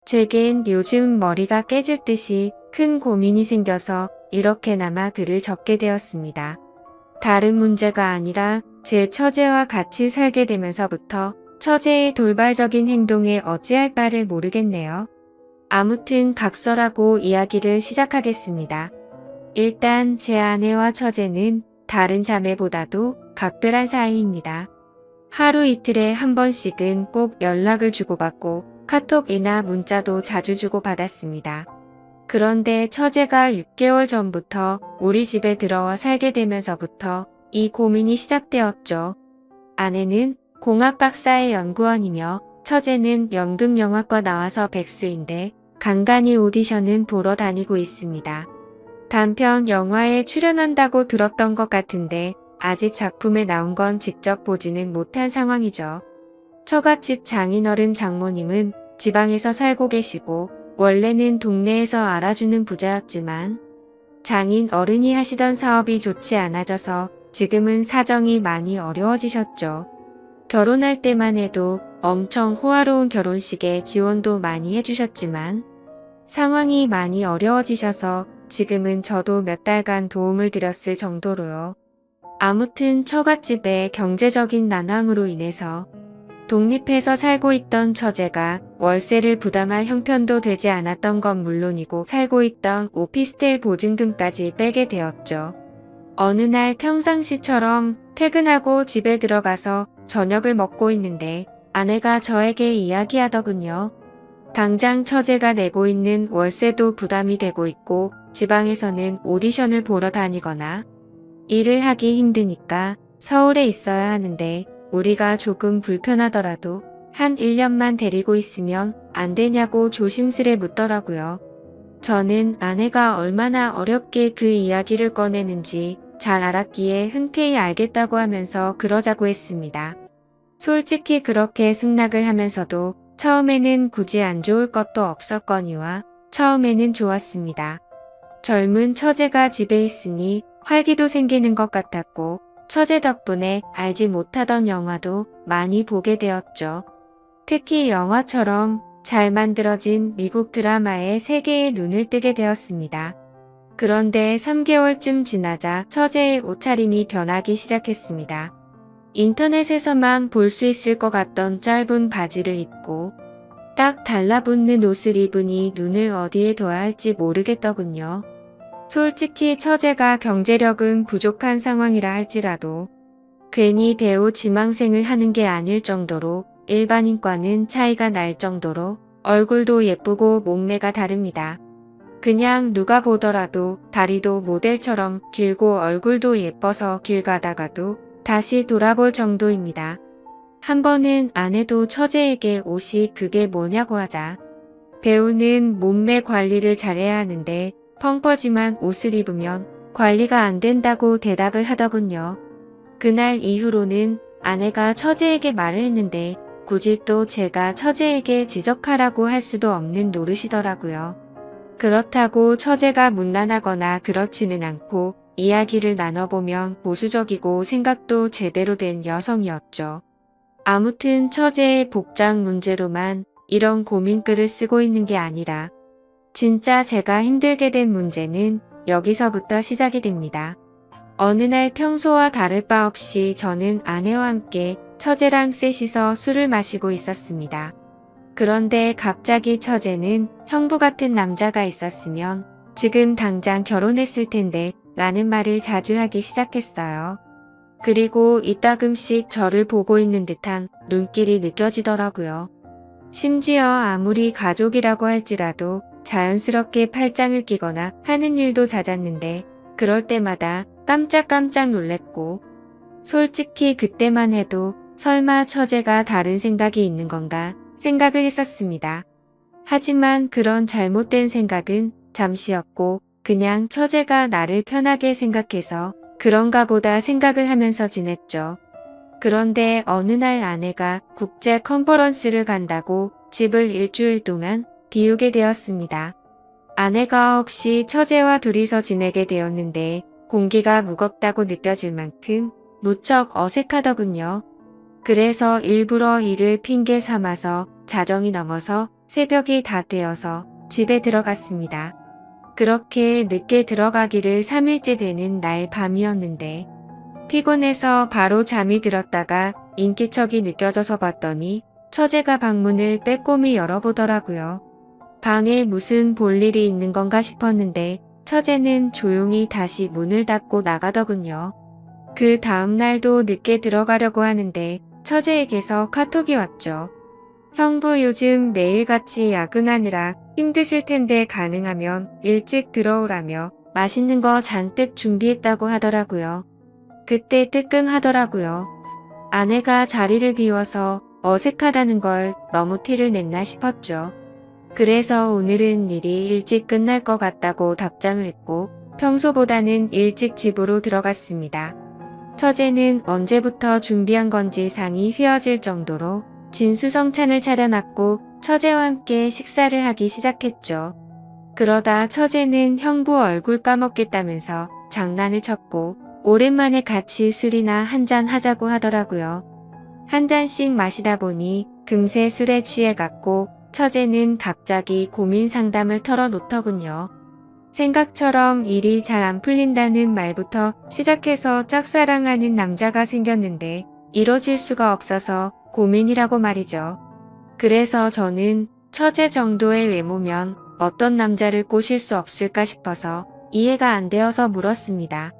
제겐 요즘 머리가 깨질 듯이 큰 고민이 생겨서 이렇게나마 글을 적게 되었습니다. 다른 문제가 아니라 제 처제와 같이 살게 되면서부터 처제의 돌발적인 행동에 어찌할 바를 모르겠네요. 아무튼 각설하고 이야기를 시작하겠습니다. 일단 제 아내와 처제는 다른 자매보다도 각별한 사이입니다. 하루 이틀에 한 번씩은 꼭 연락을 주고받고 카톡이나 문자도 자주 주고받았습니다. 그런데 처제가 6개월 전부터 우리 집에 들어와 살게 되면서부터 이 고민이 시작되었죠. 아내는 공학 박사의 연구원이며 처제는 연극영화과 나와서 백수인데 간간히 오디션은 보러 다니고 있습니다. 단편 영화에 출연한다고 들었던 것 같은데 아직 작품에 나온 건 직접 보지는 못한 상황이죠. 처갓집 장인어른 장모님은 지방에서 살고 계시고 원래는 동네에서 알아주는 부자였지만 장인 어른이 하시던 사업이 좋지 않아져서 지금은 사정이 많이 어려워지셨죠. 결혼할 때만 해도 엄청 호화로운 결혼식에 지원도 많이 해주셨지만 상황이 많이 어려워지셔서 지금은 저도 몇 달간 도움을 드렸을 정도로요. 아무튼 처갓집의 경제적인 난황으로 인해서 독립해서 살고 있던 처제가 월세를 부담할 형편도 되지 않았던 건 물론이고 살고 있던 오피스텔 보증금까지 빼게 되었죠. 어느 날 평상시처럼 퇴근하고 집에 들어가서 저녁을 먹고 있는데 아내가 저에게 이야기하더군요. 당장 처제가 내고 있는 월세도 부담이 되고 있고 지방에서는 오디션을 보러 다니거나 일을 하기 힘드니까 서울에 있어야 하는데 우리가 조금 불편하더라도 한 1년만 데리고 있으면 안 되냐고 조심스레 묻더라고요. 저는 아내가 얼마나 어렵게 그 이야기를 꺼내는지 잘 알았기에 흔쾌히 알겠다고 하면서 그러자고 했습니다. 솔직히 그렇게 승낙을 하면서도 처음에는 굳이 안 좋을 것도 없었거니와 처음에는 좋았습니다. 젊은 처제가 집에 있으니 활기도 생기는 것 같았고 처제 덕분에 알지 못하던 영화도 많이 보게 되었죠. 특히 영화처럼 잘 만들어진 미국 드라마의 세계에 눈을 뜨게 되었습니다. 그런데 3개월쯤 지나자 처제의 옷차림이 변하기 시작했습니다. 인터넷에서만 볼 수 있을 것 같던 짧은 바지를 입고 딱 달라붙는 옷을 입으니 눈을 어디에 둬야 할지 모르겠더군요. 솔직히 처제가 경제력은 부족한 상황이라 할지라도 괜히 배우 지망생을 하는 게 아닐 정도로 일반인과는 차이가 날 정도로 얼굴도 예쁘고 몸매가 다릅니다. 그냥 누가 보더라도 다리도 모델처럼 길고 얼굴도 예뻐서 길 가다가도 다시 돌아볼 정도입니다. 한 번은 아내도 처제에게 옷이 그게 뭐냐고 하자 배우는 몸매 관리를 잘해야 하는데 펑퍼짐한 옷을 입으면 관리가 안 된다고 대답을 하더군요. 그날 이후로는 아내가 처제에게 말을 했는데 굳이 또 제가 처제에게 지적하라고 할 수도 없는 노릇이더라고요. 그렇다고 처제가 문란하거나 그렇지는 않고 이야기를 나눠보면 보수적이고 생각도 제대로 된 여성이었죠. 아무튼 처제의 복장 문제로만 이런 고민글을 쓰고 있는 게 아니라 진짜 제가 힘들게 된 문제는 여기서부터 시작이 됩니다. 어느 날 평소와 다를 바 없이 저는 아내와 함께 처제랑 셋이서 술을 마시고 있었습니다. 그런데 갑자기 처제는 형부 같은 남자가 있었으면 지금 당장 결혼했을 텐데 라는 말을 자주 하기 시작했어요. 그리고 이따금씩 저를 보고 있는 듯한 눈길이 느껴지더라고요. 심지어 아무리 가족이라고 할지라도 자연스럽게 팔짱을 끼거나 하는 일도 잦았는데 그럴 때마다 깜짝깜짝 놀랬고 솔직히 그때만 해도 설마 처제가 다른 생각이 있는 건가 생각을 했었습니다. 하지만 그런 잘못된 생각은 잠시였고 그냥 처제가 나를 편하게 생각해서 그런가 보다 생각을 하면서 지냈죠. 그런데 어느 날 아내가 국제 컨퍼런스를 간다고 집을 일주일 동안 비우게 되었습니다. 아내가 없이 처제와 둘이서 지내게 되었는데 공기가 무겁다고 느껴질 만큼 무척 어색하더군요. 그래서 일부러 일을 핑계 삼아서 자정이 넘어서 새벽이 다 되어서 집에 들어갔습니다. 그렇게 늦게 들어가기를 3일째 되는 날 밤이었는데 피곤해서 바로 잠이 들었다가 인기척이 느껴져서 봤더니 처제가 방문을 빼꼼히 열어보더라고요. 방에 무슨 볼일이 있는 건가 싶었는데 처제는 조용히 다시 문을 닫고 나가더군요. 그 다음 날도 늦게 들어가려고 하는데 처제에게서 카톡이 왔죠. 형부 요즘 매일같이 야근하느라 힘드실 텐데 가능하면 일찍 들어오라며 맛있는 거 잔뜩 준비했다고 하더라고요. 그때 뜨끔하더라고요. 아내가 자리를 비워서 어색하다는 걸 너무 티를 냈나 싶었죠. 그래서 오늘은 일이 일찍 끝날 것 같다고 답장을 했고 평소보다는 일찍 집으로 들어갔습니다. 처제는 언제부터 준비한 건지 상이 휘어질 정도로 진수성찬을 차려놨고 처제와 함께 식사를 하기 시작했죠. 그러다 처제는 형부 얼굴 까먹겠다면서 장난을 쳤고 오랜만에 같이 술이나 한잔 하자고 하더라고요. 한 잔씩 마시다 보니 금세 술에 취해갔고 처제는 갑자기 고민 상담을 털어놓더군요. 생각처럼 일이 잘 안 풀린다는 말부터 시작해서 짝사랑하는 남자가 생겼는데 이뤄질 수가 없어서 고민이라고 말이죠. 그래서 저는 처제 정도의 외모면 어떤 남자를 꼬실 수 없을까 싶어서 이해가 안 되어서 물었습니다.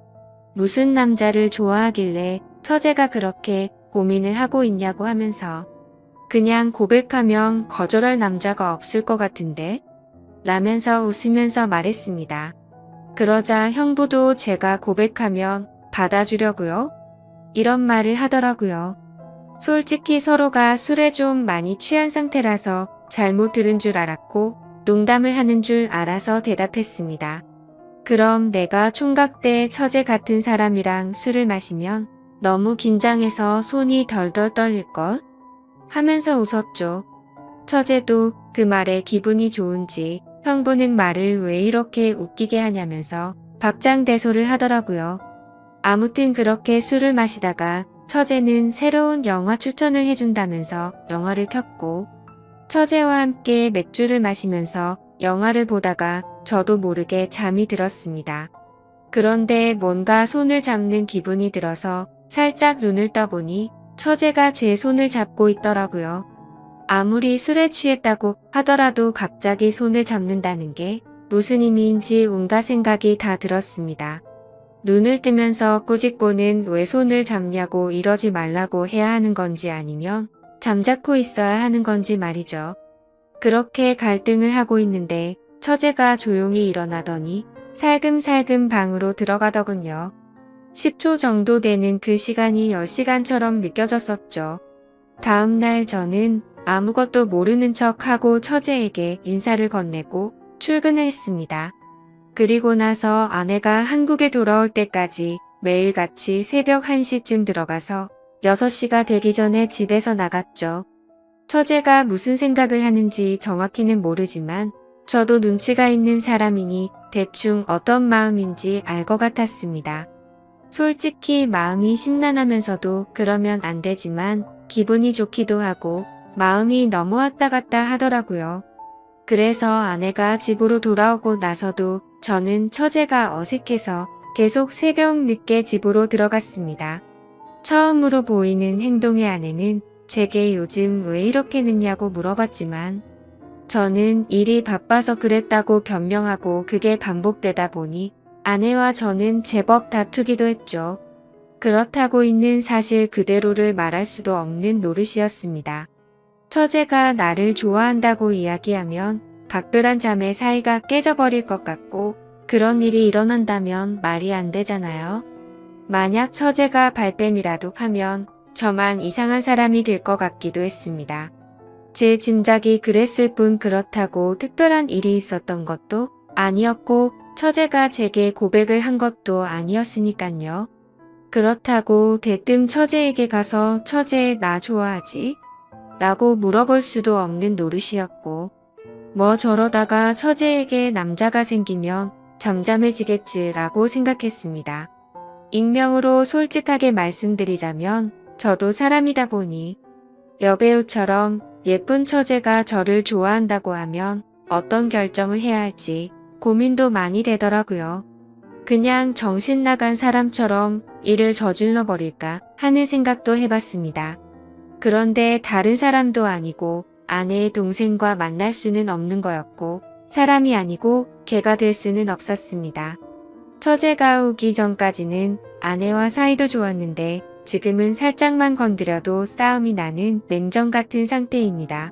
무슨 남자를 좋아하길래 처제가 그렇게 고민을 하고 있냐고 하면서 그냥 고백하면 거절할 남자가 없을 것 같은데? 라면서 웃으면서 말했습니다. 그러자 형부도 제가 고백하면 받아주려고요? 이런 말을 하더라고요. 솔직히 서로가 술에 좀 많이 취한 상태라서 잘못 들은 줄 알았고 농담을 하는 줄 알아서 대답했습니다. 그럼 내가 총각 때 처제 같은 사람이랑 술을 마시면 너무 긴장해서 손이 덜덜 떨릴걸? 하면서 웃었죠. 처제도 그 말에 기분이 좋은지 형부는 말을 왜 이렇게 웃기게 하냐면서 박장대소를 하더라고요. 아무튼 그렇게 술을 마시다가 처제는 새로운 영화 추천을 해준다면서 영화를 켰고 처제와 함께 맥주를 마시면서 영화를 보다가 저도 모르게 잠이 들었습니다. 그런데 뭔가 손을 잡는 기분이 들어서 살짝 눈을 떠보니 처제가 제 손을 잡고 있더라고요. 아무리 술에 취했다고 하더라도 갑자기 손을 잡는다는 게 무슨 의미인지 온갖 생각이 다 들었습니다. 눈을 뜨면서 꾸짖고는 왜 손을 잡냐고 이러지 말라고 해야 하는 건지 아니면 잠자코 있어야 하는 건지 말이죠. 그렇게 갈등을 하고 있는데 처제가 조용히 일어나더니 살금살금 방으로 들어가더군요. 10초 정도 되는 그 시간이 10시간처럼 느껴졌었죠. 다음날 저는 아무것도 모르는 척하고 처제에게 인사를 건네고 출근을 했습니다. 그리고 나서 아내가 한국에 돌아올 때까지 매일같이 새벽 1시쯤 들어가서 6시가 되기 전에 집에서 나갔죠. 처제가 무슨 생각을 하는지 정확히는 모르지만 저도 눈치가 있는 사람이니 대충 어떤 마음인지 알 것 같았습니다. 솔직히 마음이 심란하면서도 그러면 안 되지만 기분이 좋기도 하고 마음이 너무 왔다 갔다 하더라고요. 그래서 아내가 집으로 돌아오고 나서도 저는 처제가 어색해서 계속 새벽 늦게 집으로 들어갔습니다. 처음으로 보이는 행동의 아내는 제게 요즘 왜 이렇게 늦냐고 물어봤지만 저는 일이 바빠서 그랬다고 변명하고 그게 반복되다 보니 아내와 저는 제법 다투기도 했죠. 그렇다고 있는 사실 그대로를 말할 수도 없는 노릇이었습니다. 처제가 나를 좋아한다고 이야기하면 각별한 자매 사이가 깨져버릴 것 같고 그런 일이 일어난다면 말이 안 되잖아요. 만약 처제가 발뺌이라도 하면 저만 이상한 사람이 될 것 같기도 했습니다. 제 짐작이 그랬을 뿐 그렇다고 특별한 일이 있었던 것도 아니었고 처제가 제게 고백을 한 것도 아니었으니깐요. 그렇다고 대뜸 처제에게 가서 처제 나 좋아하지? 라고 물어볼 수도 없는 노릇이었고 뭐 저러다가 처제에게 남자가 생기면 잠잠해지겠지라고 생각했습니다. 익명으로 솔직하게 말씀드리자면 저도 사람이다 보니 여배우처럼 예쁜 처제가 저를 좋아한다고 하면 어떤 결정을 해야 할지 고민도 많이 되더라고요. 그냥 정신 나간 사람처럼 일을 저질러 버릴까 하는 생각도 해봤습니다. 그런데 다른 사람도 아니고 아내의 동생과 만날 수는 없는 거였고 사람이 아니고 개가 될 수는 없었습니다. 처제가 오기 전까지는 아내와 사이도 좋았는데 지금은 살짝만 건드려도 싸움이 나는 냉전 같은 상태입니다.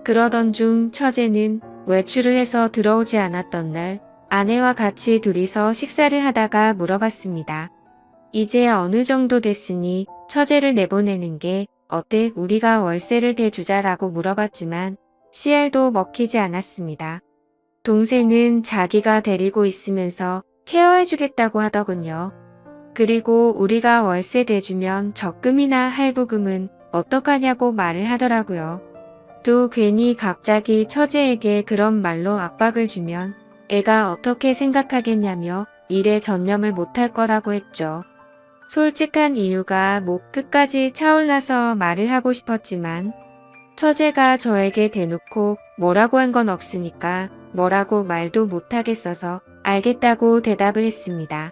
그러던 중 처제는 외출을 해서 들어오지 않았던 날 아내와 같이 둘이서 식사를 하다가 물어봤습니다. 이제 어느 정도 됐으니 처제를 내보내는 게 어때? 우리가 월세를 대주자라고 물어봤지만 씨알도 먹히지 않았습니다. 동생은 자기가 데리고 있으면서 케어해주겠다고 하더군요. 그리고 우리가 월세 대주면 적금이나 할부금은 어떡하냐고 말을 하더라고요. 또 괜히 갑자기 처제에게 그런 말로 압박을 주면 애가 어떻게 생각하겠냐며 일에 전념을 못할 거라고 했죠. 솔직한 이유가 목 끝까지 차올라서 말을 하고 싶었지만 처제가 저에게 대놓고 뭐라고 한 건 없으니까 뭐라고 말도 못하겠어서 알겠다고 대답을 했습니다.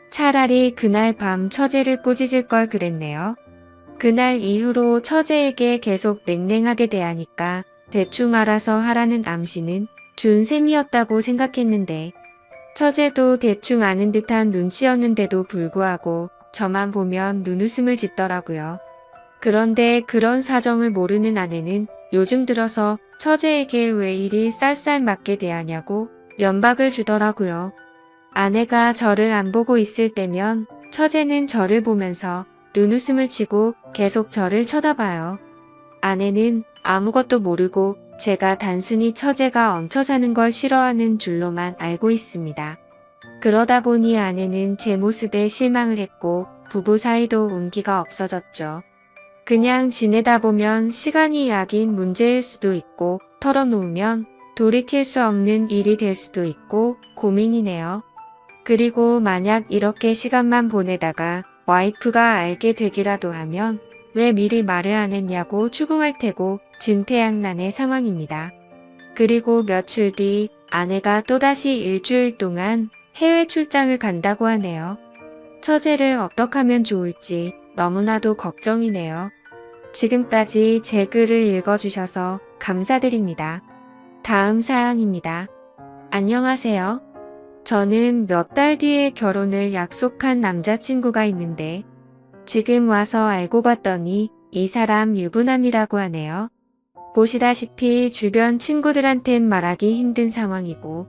차라리 그날 밤 처제를 꾸짖을 걸 그랬네요. 그날 이후로 처제에게 계속 냉랭하게 대하니까 대충 알아서 하라는 암시는 준 셈이었다고 생각했는데 처제도 대충 아는 듯한 눈치였는데도 불구하고 저만 보면 눈웃음을 짓더라고요. 그런데 그런 사정을 모르는 아내는 요즘 들어서 처제에게 왜 이리 쌀쌀맞게 대하냐고 면박을 주더라고요. 아내가 저를 안 보고 있을 때면 처제는 저를 보면서 눈웃음을 치고 계속 저를 쳐다봐요. 아내는 아무것도 모르고 제가 단순히 처제가 얹혀 사는 걸 싫어하는 줄로만 알고 있습니다. 그러다 보니 아내는 제 모습에 실망을 했고 부부 사이도 온기가 없어졌죠. 그냥 지내다 보면 시간이 약인 문제일 수도 있고 털어놓으면 돌이킬 수 없는 일이 될 수도 있고 고민이네요. 그리고 만약 이렇게 시간만 보내다가 와이프가 알게 되기라도 하면 왜 미리 말을 안 했냐고 추궁할 테고 진퇴양난의 상황입니다. 그리고 며칠 뒤 아내가 또다시 일주일 동안 해외 출장을 간다고 하네요. 처제를 어떻게 하면 좋을지 너무나도 걱정이네요. 지금까지 제 글을 읽어주셔서 감사드립니다. 다음 사연입니다. 안녕하세요. 저는 몇 달 뒤에 결혼을 약속한 남자친구가 있는데 지금 와서 알고 봤더니 이 사람 유부남이라고 하네요. 보시다시피 주변 친구들한텐 말하기 힘든 상황이고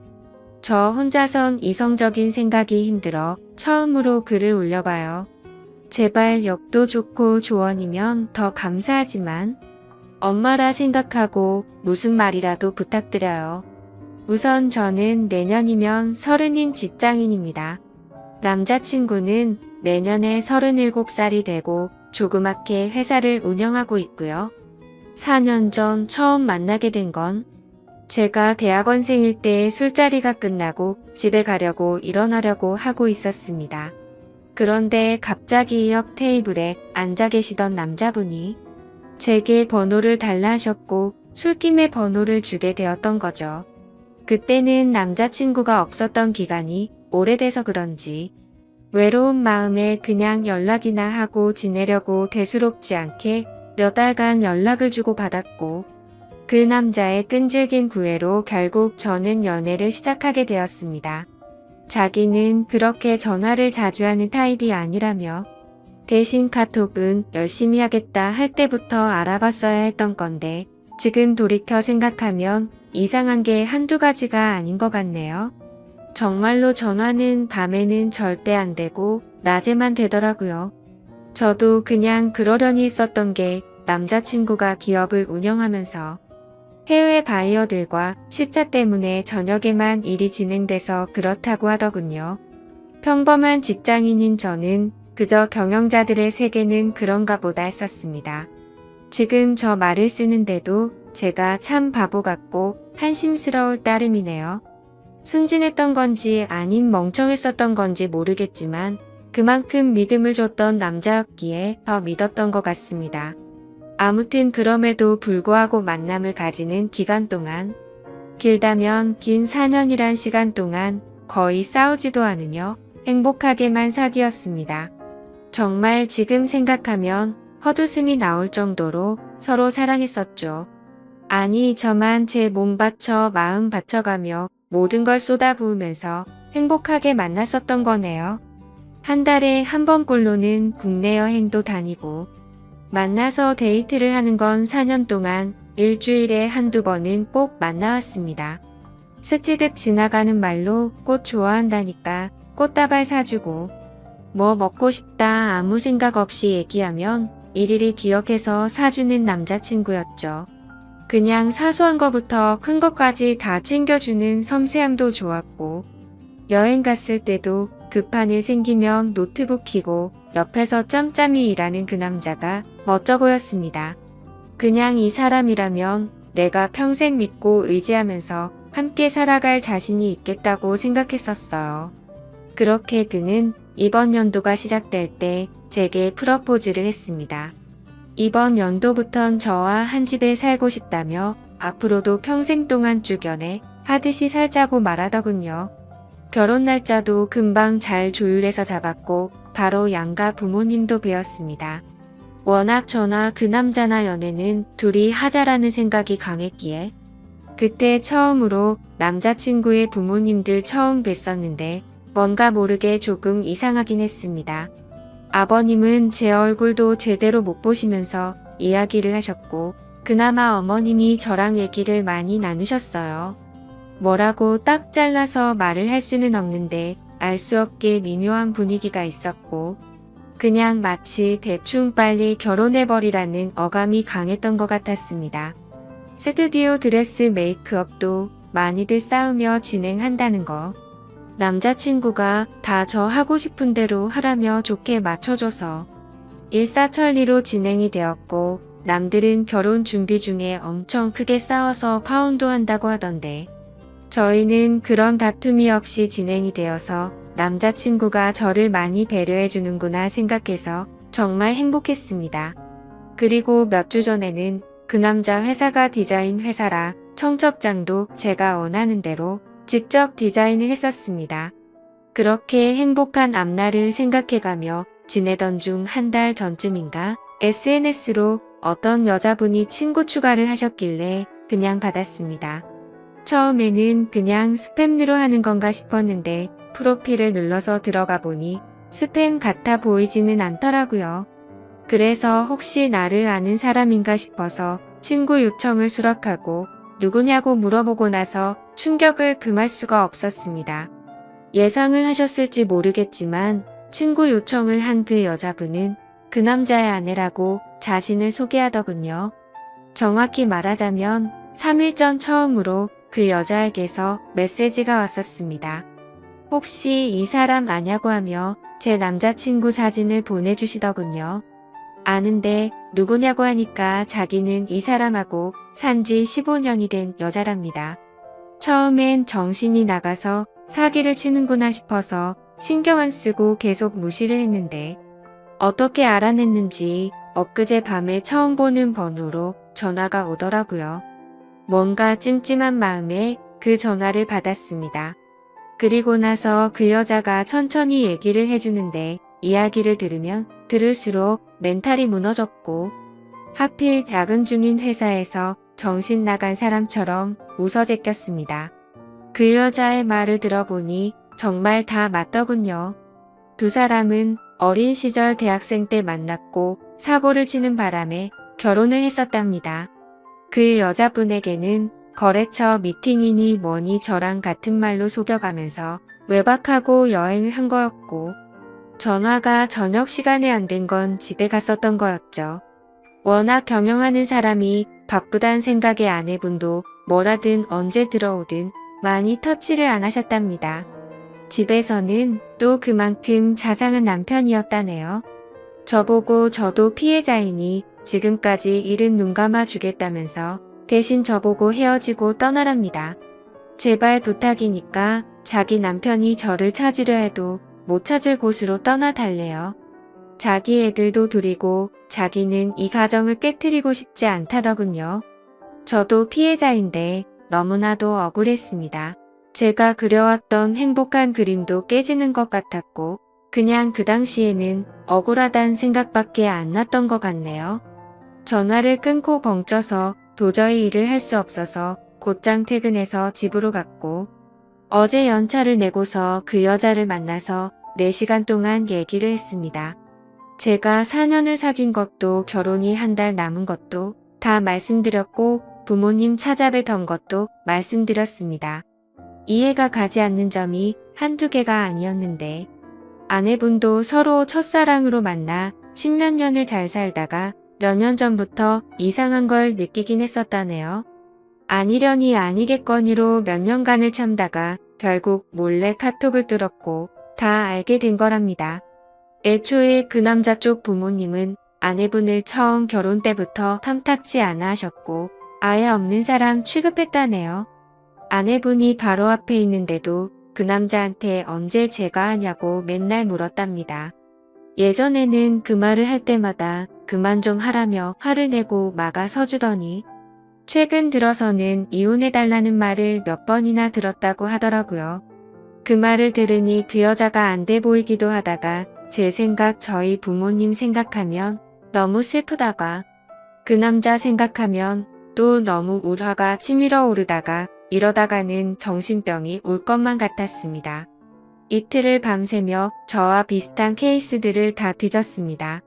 저 혼자선 이성적인 생각이 힘들어 처음으로 글을 올려봐요. 제발 역도 좋고 조언이면 더 감사하지만 엄마라 생각하고 무슨 말이라도 부탁드려요. 우선 저는 내년이면 30인 직장인입니다. 남자친구는 내년에 37살이 되고 조그맣게 회사를 운영하고 있고요. 4년 전 처음 만나게 된 건 제가 대학원생일 때 술자리가 끝나고 집에 가려고 일어나려고 하고 있었습니다. 그런데 갑자기 옆 테이블에 앉아 계시던 남자분이 제게 번호를 달라 하셨고 술김에 번호를 주게 되었던 거죠. 그때는 남자친구가 없었던 기간이 오래돼서 그런지 외로운 마음에 그냥 연락이나 하고 지내려고 대수롭지 않게 몇 달간 연락을 주고 받았고 그 남자의 끈질긴 구애로 결국 저는 연애를 시작하게 되었습니다. 자기는 그렇게 전화를 자주 하는 타입이 아니라며 대신 카톡은 열심히 하겠다 할 때부터 알아봤어야 했던 건데 지금 돌이켜 생각하면 이상한 게 한두 가지가 아닌 것 같네요. 정말로 전화는 밤에는 절대 안 되고 낮에만 되더라고요. 저도 그냥 그러려니 했었던 게 남자친구가 기업을 운영하면서 해외 바이어들과 시차 때문에 저녁에만 일이 진행돼서 그렇다고 하더군요. 평범한 직장인인 저는 그저 경영자들의 세계는 그런가 보다 했었습니다. 지금 저 말을 쓰는데도 제가 참 바보 같고 한심스러울 따름이네요. 순진했던 건지 아님 멍청했었던 건지 모르겠지만 그만큼 믿음을 줬던 남자였기에 더 믿었던 것 같습니다. 아무튼 그럼에도 불구하고 만남을 가지는 기간 동안, 길다면 긴 4년이란 시간 동안 거의 싸우지도 않으며 행복하게만 사귀었습니다. 정말 지금 생각하면 헛웃음이 나올 정도로 서로 사랑했었죠. 아니, 저만 제 몸 바쳐 마음 바쳐가며 모든 걸 쏟아부으면서 행복하게 만났었던 거네요. 한 달에 한 번꼴로는 국내 여행도 다니고, 만나서 데이트를 하는 건 4년 동안 일주일에 한두 번은 꼭 만나왔습니다. 스치듯 지나가는 말로 꽃 좋아한다니까 꽃다발 사주고, 뭐 먹고 싶다 아무 생각 없이 얘기하면 일일이 기억해서 사주는 남자친구였죠. 그냥 사소한 거부터 큰 것까지 다 챙겨주는 섬세함도 좋았고, 여행 갔을 때도 급한 일 생기면 노트북 켜고 옆에서 짬짬이 일하는 그 남자가 멋져 보였습니다. 그냥 이 사람이라면 내가 평생 믿고 의지하면서 함께 살아갈 자신이 있겠다고 생각했었어요. 그렇게 그는 이번 연도가 시작될 때 제게 프러포즈를 했습니다. 이번 연도부턴 저와 한 집에 살고 싶다며 앞으로도 평생 동안 쭉 연애 하듯이 살자고 말하더군요. 결혼 날짜도 금방 잘 조율해서 잡았고 바로 양가 부모님도 뵈었습니다. 워낙 저나 그 남자나 연애는 둘이 하자라는 생각이 강했기에 그때 처음으로 남자친구의 부모님들 처음 뵀었는데 뭔가 모르게 조금 이상하긴 했습니다. 아버님은 제 얼굴도 제대로 못 보시면서 이야기를 하셨고 그나마 어머님이 저랑 얘기를 많이 나누셨어요. 뭐라고 딱 잘라서 말을 할 수는 없는데 알 수 없게 미묘한 분위기가 있었고 그냥 마치 대충 빨리 결혼해버리라는 어감이 강했던 것 같았습니다. 스튜디오 드레스 메이크업도 많이들 싸우며 진행한다는 거. 남자친구가 다 저 하고 싶은 대로 하라며 좋게 맞춰줘서 일사천리로 진행이 되었고 남들은 결혼 준비 중에 엄청 크게 싸워서 파혼도 한다고 하던데 저희는 그런 다툼이 없이 진행이 되어서 남자친구가 저를 많이 배려해 주는구나 생각해서 정말 행복했습니다. 그리고 몇 주 전에는 그 남자 회사가 디자인 회사라 청첩장도 제가 원하는 대로 직접 디자인을 했었습니다. 그렇게 행복한 앞날을 생각해가며 지내던 중 한 달 전쯤인가 SNS로 어떤 여자분이 친구 추가를 하셨길래 그냥 받았습니다. 처음에는 그냥 스팸으로 하는 건가 싶었는데 프로필을 눌러서 들어가 보니 스팸 같아 보이지는 않더라고요. 그래서 혹시 나를 아는 사람인가 싶어서 친구 요청을 수락하고 누구냐고 물어보고 나서 충격을 금할 수가 없었습니다. 예상을 하셨을지 모르겠지만 친구 요청을 한 그 여자분은 그 남자의 아내라고 자신을 소개하더군요. 정확히 말하자면 3일 전 처음으로 그 여자에게서 메시지가 왔었습니다. 혹시 이 사람 아냐고 하며 제 남자친구 사진을 보내주시더군요. 아는데 누구냐고 하니까 자기는 이 사람하고 산지 15년이 된 여자랍니다. 처음엔 정신이 나가서 사기를 치는구나 싶어서 신경 안 쓰고 계속 무시를 했는데 어떻게 알아냈는지 엊그제 밤에 처음 보는 번호로 전화가 오더라고요. 뭔가 찜찜한 마음에 그 전화를 받았습니다. 그리고 나서 그 여자가 천천히 얘기를 해주는데 이야기를 들으면 들을수록 멘탈이 무너졌고 하필 야근 중인 회사에서 정신 나간 사람처럼 웃어 제꼈습니다. 그 여자의 말을 들어보니 정말 다 맞더군요. 두 사람은 어린 시절 대학생 때 만났고 사고를 치는 바람에 결혼을 했었답니다. 그 여자분에게는 거래처 미팅이니 뭐니 저랑 같은 말로 속여가면서 외박하고 여행을 한 거였고 전화가 저녁 시간에 안 된 건 집에 갔었던 거였죠. 워낙 경영하는 사람이 바쁘단 생각에 아내분도 뭐라든 언제 들어오든 많이 터치를 안 하셨답니다. 집에서는 또 그만큼 자상한 남편이었다네요. 저보고 저도 피해자이니 지금까지 일은 눈 감아 주겠다면서 대신 저보고 헤어지고 떠나랍니다. 제발 부탁이니까 자기 남편이 저를 찾으려 해도 못 찾을 곳으로 떠나달래요. 자기 애들도 둘이고 자기는 이 가정을 깨트리고 싶지 않다더군요. 저도 피해자인데 너무나도 억울했습니다. 제가 그려왔던 행복한 그림도 깨지는 것 같았고 그냥 그 당시에는 억울하단 생각밖에 안 났던 것 같네요. 전화를 끊고 벙쪄서 도저히 일을 할 수 없어서 곧장 퇴근해서 집으로 갔고 어제 연차를 내고서 그 여자를 만나서 4시간 동안 얘기를 했습니다. 제가 4년을 사귄 것도 결혼이 한 달 남은 것도 다 말씀드렸고 부모님 찾아뵈던 것도 말씀드렸습니다. 이해가 가지 않는 점이 한두 개가 아니었는데 아내분도 서로 첫사랑으로 만나 10몇 년을 잘 살다가 몇 년 전부터 이상한 걸 느끼긴 했었다네요. 아니려니 아니겠거니로 몇 년간을 참다가 결국 몰래 카톡을 뚫었고 다 알게 된 거랍니다. 애초에 그 남자 쪽 부모님은 아내분을 처음 결혼 때부터 탐탁치 않아 하셨고 아예 없는 사람 취급했다네요. 아내분이 바로 앞에 있는데도 그 남자한테 언제 제가 하냐고 맨날 물었답니다. 예전에는 그 말을 할 때마다 그만 좀 하라며 화를 내고 막아 서주더니 최근 들어서는 이혼해달라는 말을 몇 번이나 들었다고 하더라고요. 그 말을 들으니 그 여자가 안 돼 보이기도 하다가 제 생각 저희 부모님 생각하면 너무 슬프다가 그 남자 생각하면 또 너무 울화가 치밀어 오르다가 이러다가는 정신병이 올 것만 같았습니다. 이틀을 밤새며 저와 비슷한 케이스들을 다 뒤졌습니다.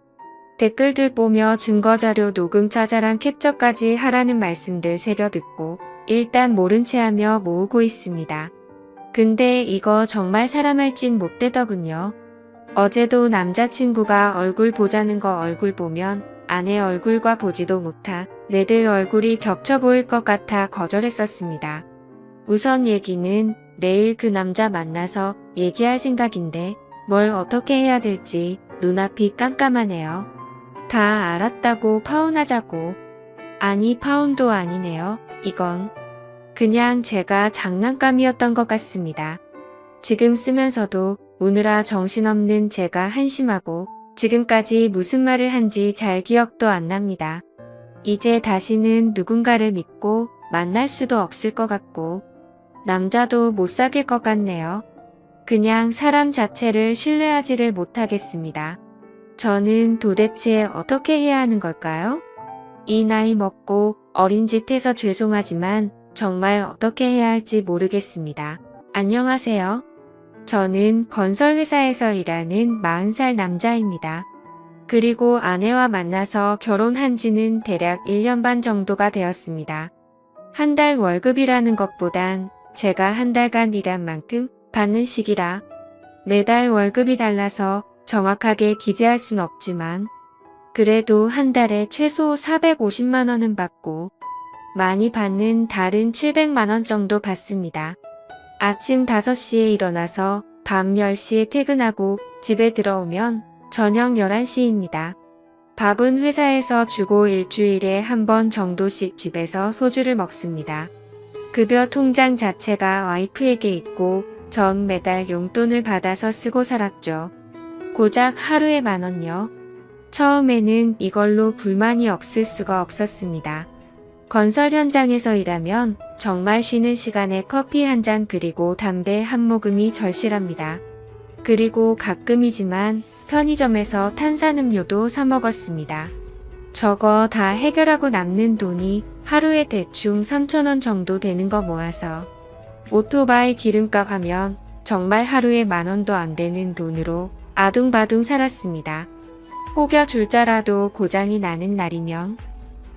댓글들 보며 증거자료 녹음 자잘한 캡처까지 하라는 말씀들 새겨 듣고 일단 모른 채 하며 모으고 있습니다. 근데 이거 정말 사람 할 짓 못 되더군요. 어제도 남자친구가 얼굴 보자는 거 얼굴 보면 아내 얼굴과 보지도 못하 내들 얼굴이 겹쳐 보일 것 같아 거절했었습니다. 우선 얘기는 내일 그 남자 만나서 얘기할 생각인데 뭘 어떻게 해야 될지 눈앞이 깜깜하네요. 다 알았다고 파혼하자고. 아니 파혼도 아니네요. 이건 그냥 제가 장난감이었던 것 같습니다. 지금 쓰면서도 우느라 정신없는 제가 한심하고 지금까지 무슨 말을 한지 잘 기억도 안 납니다. 이제 다시는 누군가를 믿고 만날 수도 없을 것 같고 남자도 못 사귈 것 같네요. 그냥 사람 자체를 신뢰하지를 못하겠습니다. 저는 도대체 어떻게 해야 하는 걸까요? 이 나이 먹고 어린 짓 해서 죄송하지만 정말 어떻게 해야 할지 모르겠습니다. 안녕하세요. 저는 건설회사에서 일하는 40살 남자입니다. 그리고 아내와 만나서 결혼한 지는 대략 1년 반 정도가 되었습니다. 한 달 월급이라는 것보단 제가 한 달간 일한 만큼 받는 시기라 매달 월급이 달라서 정확하게 기재할 순 없지만 그래도 한 달에 최소 450만 원은 받고 많이 받는 달은 700만 원 정도 받습니다. 아침 5시에 일어나서 밤 10시에 퇴근하고 집에 들어오면 저녁 11시입니다. 밥은 회사에서 주고 일주일에 한 번 정도씩 집에서 소주를 먹습니다. 급여 통장 자체가 와이프에게 있고 전 매달 용돈을 받아서 쓰고 살았죠. 고작 하루에 10,000원요. 처음에는 이걸로 불만이 없을 수가 없었습니다. 건설 현장에서 일하면 정말 쉬는 시간에 커피 한 잔 그리고 담배 한 모금이 절실합니다. 그리고 가끔이지만 편의점에서 탄산음료도 사 먹었습니다. 저거 다 해결하고 남는 돈이 하루에 대충 3,000원 정도 되는 거 모아서 오토바이 기름값 하면 정말 하루에 10,000원도 안 되는 돈으로 아둥바둥 살았습니다. 혹여 줄자라도 고장이 나는 날이면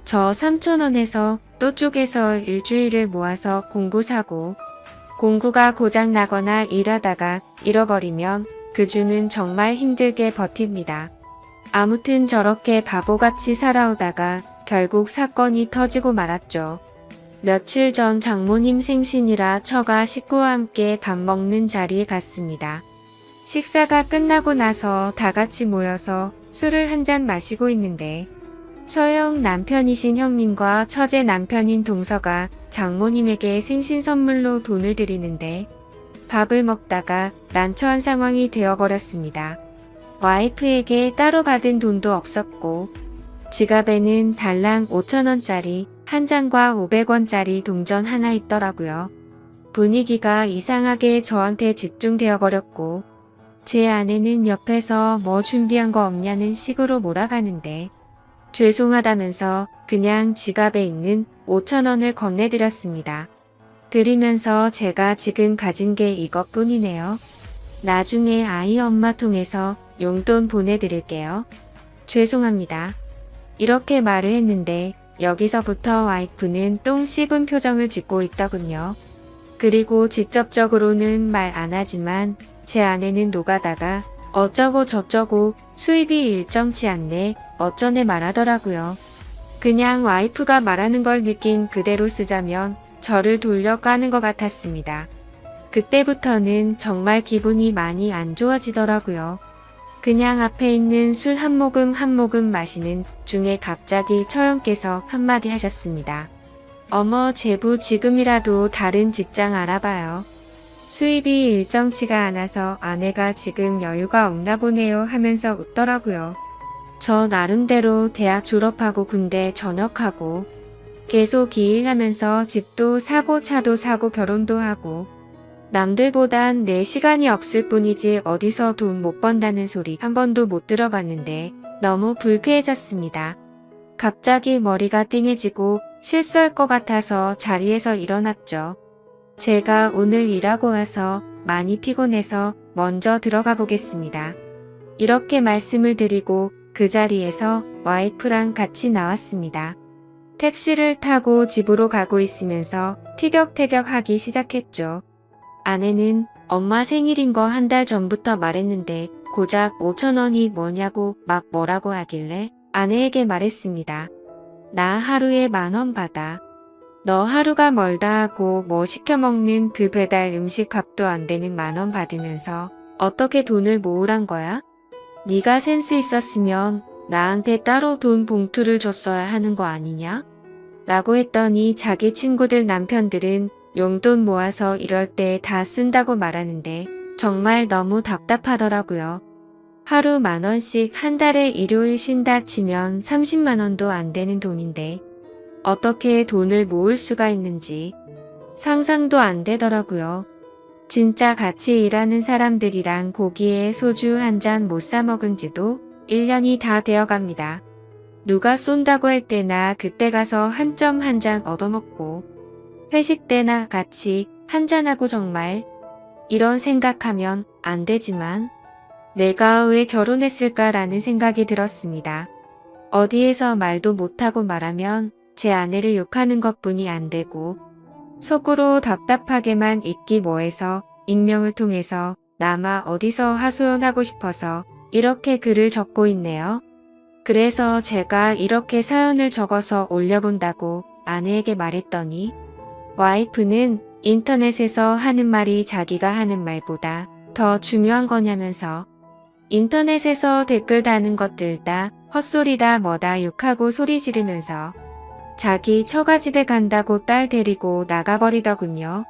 저 3,000원에서 또 쪼개서 일주일을 모아서 공구 사고 공구가 고장 나거나 일하다가 잃어버리면 그 주는 정말 힘들게 버팁니다. 아무튼 저렇게 바보같이 살아오다가 결국 사건이 터지고 말았죠. 며칠 전 장모님 생신이라 처가 식구와 함께 밥 먹는 자리에 갔습니다. 식사가 끝나고 나서 다 같이 모여서 술을 한 잔 마시고 있는데 처형 남편이신 형님과 처제 남편인 동서가 장모님에게 생신 선물로 돈을 드리는데 밥을 먹다가 난처한 상황이 되어버렸습니다. 와이프에게 따로 받은 돈도 없었고 지갑에는 달랑 5,000원짜리 한 장과 500원짜리 동전 하나 있더라고요. 분위기가 이상하게 저한테 집중되어 버렸고 제 아내는 옆에서 뭐 준비한 거 없냐는 식으로 몰아가는데 죄송하다면서 그냥 지갑에 있는 5,000원을 건네드렸습니다. 드리면서 제가 지금 가진 게 이것뿐이네요. 나중에 아이 엄마 통해서 용돈 보내드릴게요. 죄송합니다. 이렇게 말을 했는데 여기서부터 와이프는 똥 씹은 표정을 짓고 있더군요. 그리고 직접적으로는 말 안 하지만 제 아내는 노가다가 어쩌고 저쩌고 수입이 일정치 않네 어쩌네 말하더라고요. 그냥 와이프가 말하는 걸 느낀 그대로 쓰자면 저를 돌려까는 것 같았습니다. 그때부터는 정말 기분이 많이 안 좋아지더라고요. 그냥 앞에 있는 술 한 모금 한 모금 마시는 중에 갑자기 처형께서 한마디 하셨습니다. 어머 제부 지금이라도 다른 직장 알아봐요. 수입이 일정치가 않아서 아내가 지금 여유가 없나 보네요 하면서 웃더라고요. 저 나름대로 대학 졸업하고 군대 전역하고 계속 일하면서 집도 사고 차도 사고 결혼도 하고 남들보단 내 시간이 없을 뿐이지 어디서 돈 못 번다는 소리 한 번도 못 들어봤는데 너무 불쾌해졌습니다. 갑자기 머리가 띵해지고 실수할 것 같아서 자리에서 일어났죠. 제가 오늘 일하고 와서 많이 피곤해서 먼저 들어가 보겠습니다. 이렇게 말씀을 드리고 그 자리에서 와이프랑 같이 나왔습니다. 택시를 타고 집으로 가고 있으면서 티격태격 하기 시작했죠. 아내는 엄마 생일인 거 한 달 전부터 말했는데 고작 5,000원이 뭐냐고 막 뭐라고 하길래 아내에게 말했습니다. 나 하루에 10,000원 받아. 너 하루가 멀다 하고 뭐 시켜 먹는 그 배달 음식 값도 안 되는 10,000원 받으면서 어떻게 돈을 모으란 거야? 네가 센스 있었으면 나한테 따로 돈 봉투를 줬어야 하는 거 아니냐? 라고 했더니 자기 친구들 남편들은 용돈 모아서 이럴 때 다 쓴다고 말하는데 정말 너무 답답하더라고요. 하루 10,000원씩 한 달에 일요일 쉰다 치면 30만 원도 안 되는 돈인데 어떻게 돈을 모을 수가 있는지 상상도 안 되더라고요. 진짜 같이 일하는 사람들이랑 고기에 소주 한 잔 못 사 먹은 지도 1년이 다 되어 갑니다. 누가 쏜다고 할 때나 그때 가서 한 점 한 잔 얻어먹고 회식 때나 같이 한잔하고 정말 이런 생각하면 안 되지만 내가 왜 결혼했을까라는 생각이 들었습니다. 어디에서 말도 못하고 말하면 제 아내를 욕하는 것뿐이 안 되고 속으로 답답하게만 있기 뭐해서 익명을 통해서 남아 어디서 하소연하고 싶어서 이렇게 글을 적고 있네요. 그래서 제가 이렇게 사연을 적어서 올려본다고 아내에게 말했더니 와이프는 인터넷에서 하는 말이 자기가 하는 말보다 더 중요한 거냐면서 인터넷에서 댓글 다는 것들 다 헛소리다 뭐다 욕하고 소리 지르면서 자기 처가집에 간다고 딸 데리고 나가버리더군요.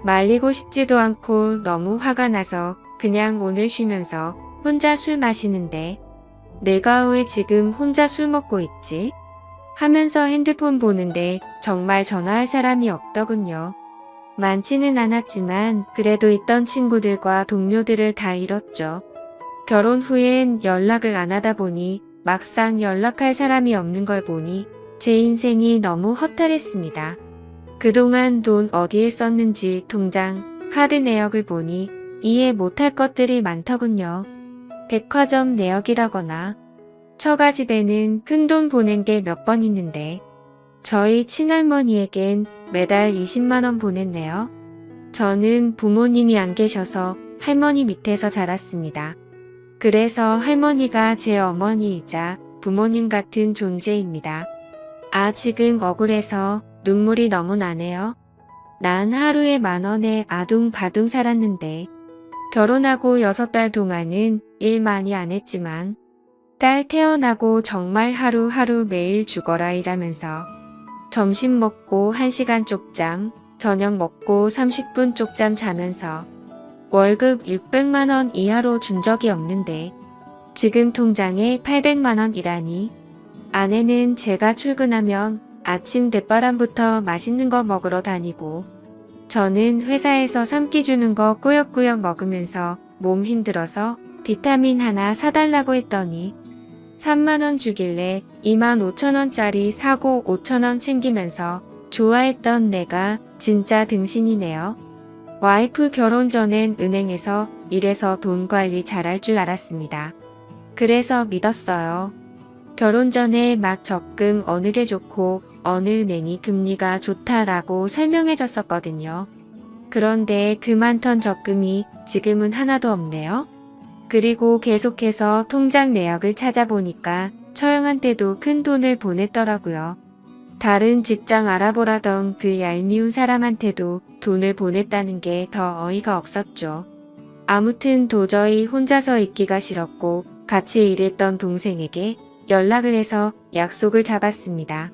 말리고 싶지도 않고 너무 화가 나서 그냥 오늘 쉬면서 혼자 술 마시는데 내가 왜 지금 혼자 술 먹고 있지? 하면서 핸드폰 보는데 정말 전화할 사람이 없더군요. 많지는 않았지만 그래도 있던 친구들과 동료들을 다 잃었죠. 결혼 후엔 연락을 안 하다 보니 막상 연락할 사람이 없는 걸 보니 제 인생이 너무 허탈했습니다. 그동안 돈 어디에 썼는지 통장, 카드 내역을 보니 이해 못할 것들이 많더군요. 백화점 내역이라거나 처가집에는 큰돈 보낸 게 몇 번 있는데 저희 친할머니에겐 매달 20만 원 보냈네요. 저는 부모님이 안 계셔서 할머니 밑에서 자랐습니다. 그래서 할머니가 제 어머니이자 부모님 같은 존재입니다. 아 지금 억울해서 눈물이 너무 나네요. 난 하루에 10,000원에 아둥바둥 살았는데 결혼하고 6달 동안은 일 많이 안 했지만 딸 태어나고 정말 하루하루 매일 죽어라 일하면서 점심 먹고 1시간 쪽잠, 저녁 먹고 30분 쪽잠 자면서 월급 600만 원 이하로 준 적이 없는데 지금 통장에 800만 원이라니. 아내는 제가 출근하면 아침 대바람부터 맛있는 거 먹으러 다니고 저는 회사에서 3끼 주는 거 꾸역꾸역 먹으면서 몸 힘들어서 비타민 하나 사달라고 했더니 3만 원 주길래 2만 5천 원짜리 사고 5천 원 챙기면서 좋아했던 내가 진짜 등신이네요. 와이프 결혼 전엔 은행에서 일해서 돈 관리 잘할 줄 알았습니다. 그래서 믿었어요. 결혼 전에 막 적금 어느 게 좋고 어느 은행이 금리가 좋다라고 설명해 줬었거든요. 그런데 그 많던 적금이 지금은 하나도 없네요. 그리고 계속해서 통장 내역을 찾아보니까 처형한테도 큰 돈을 보냈더라고요. 다른 직장 알아보라던 그 얄미운 사람한테도 돈을 보냈다는 게 더 어이가 없었죠. 아무튼 도저히 혼자서 있기가 싫었고 같이 일했던 동생에게 연락을 해서 약속을 잡았습니다.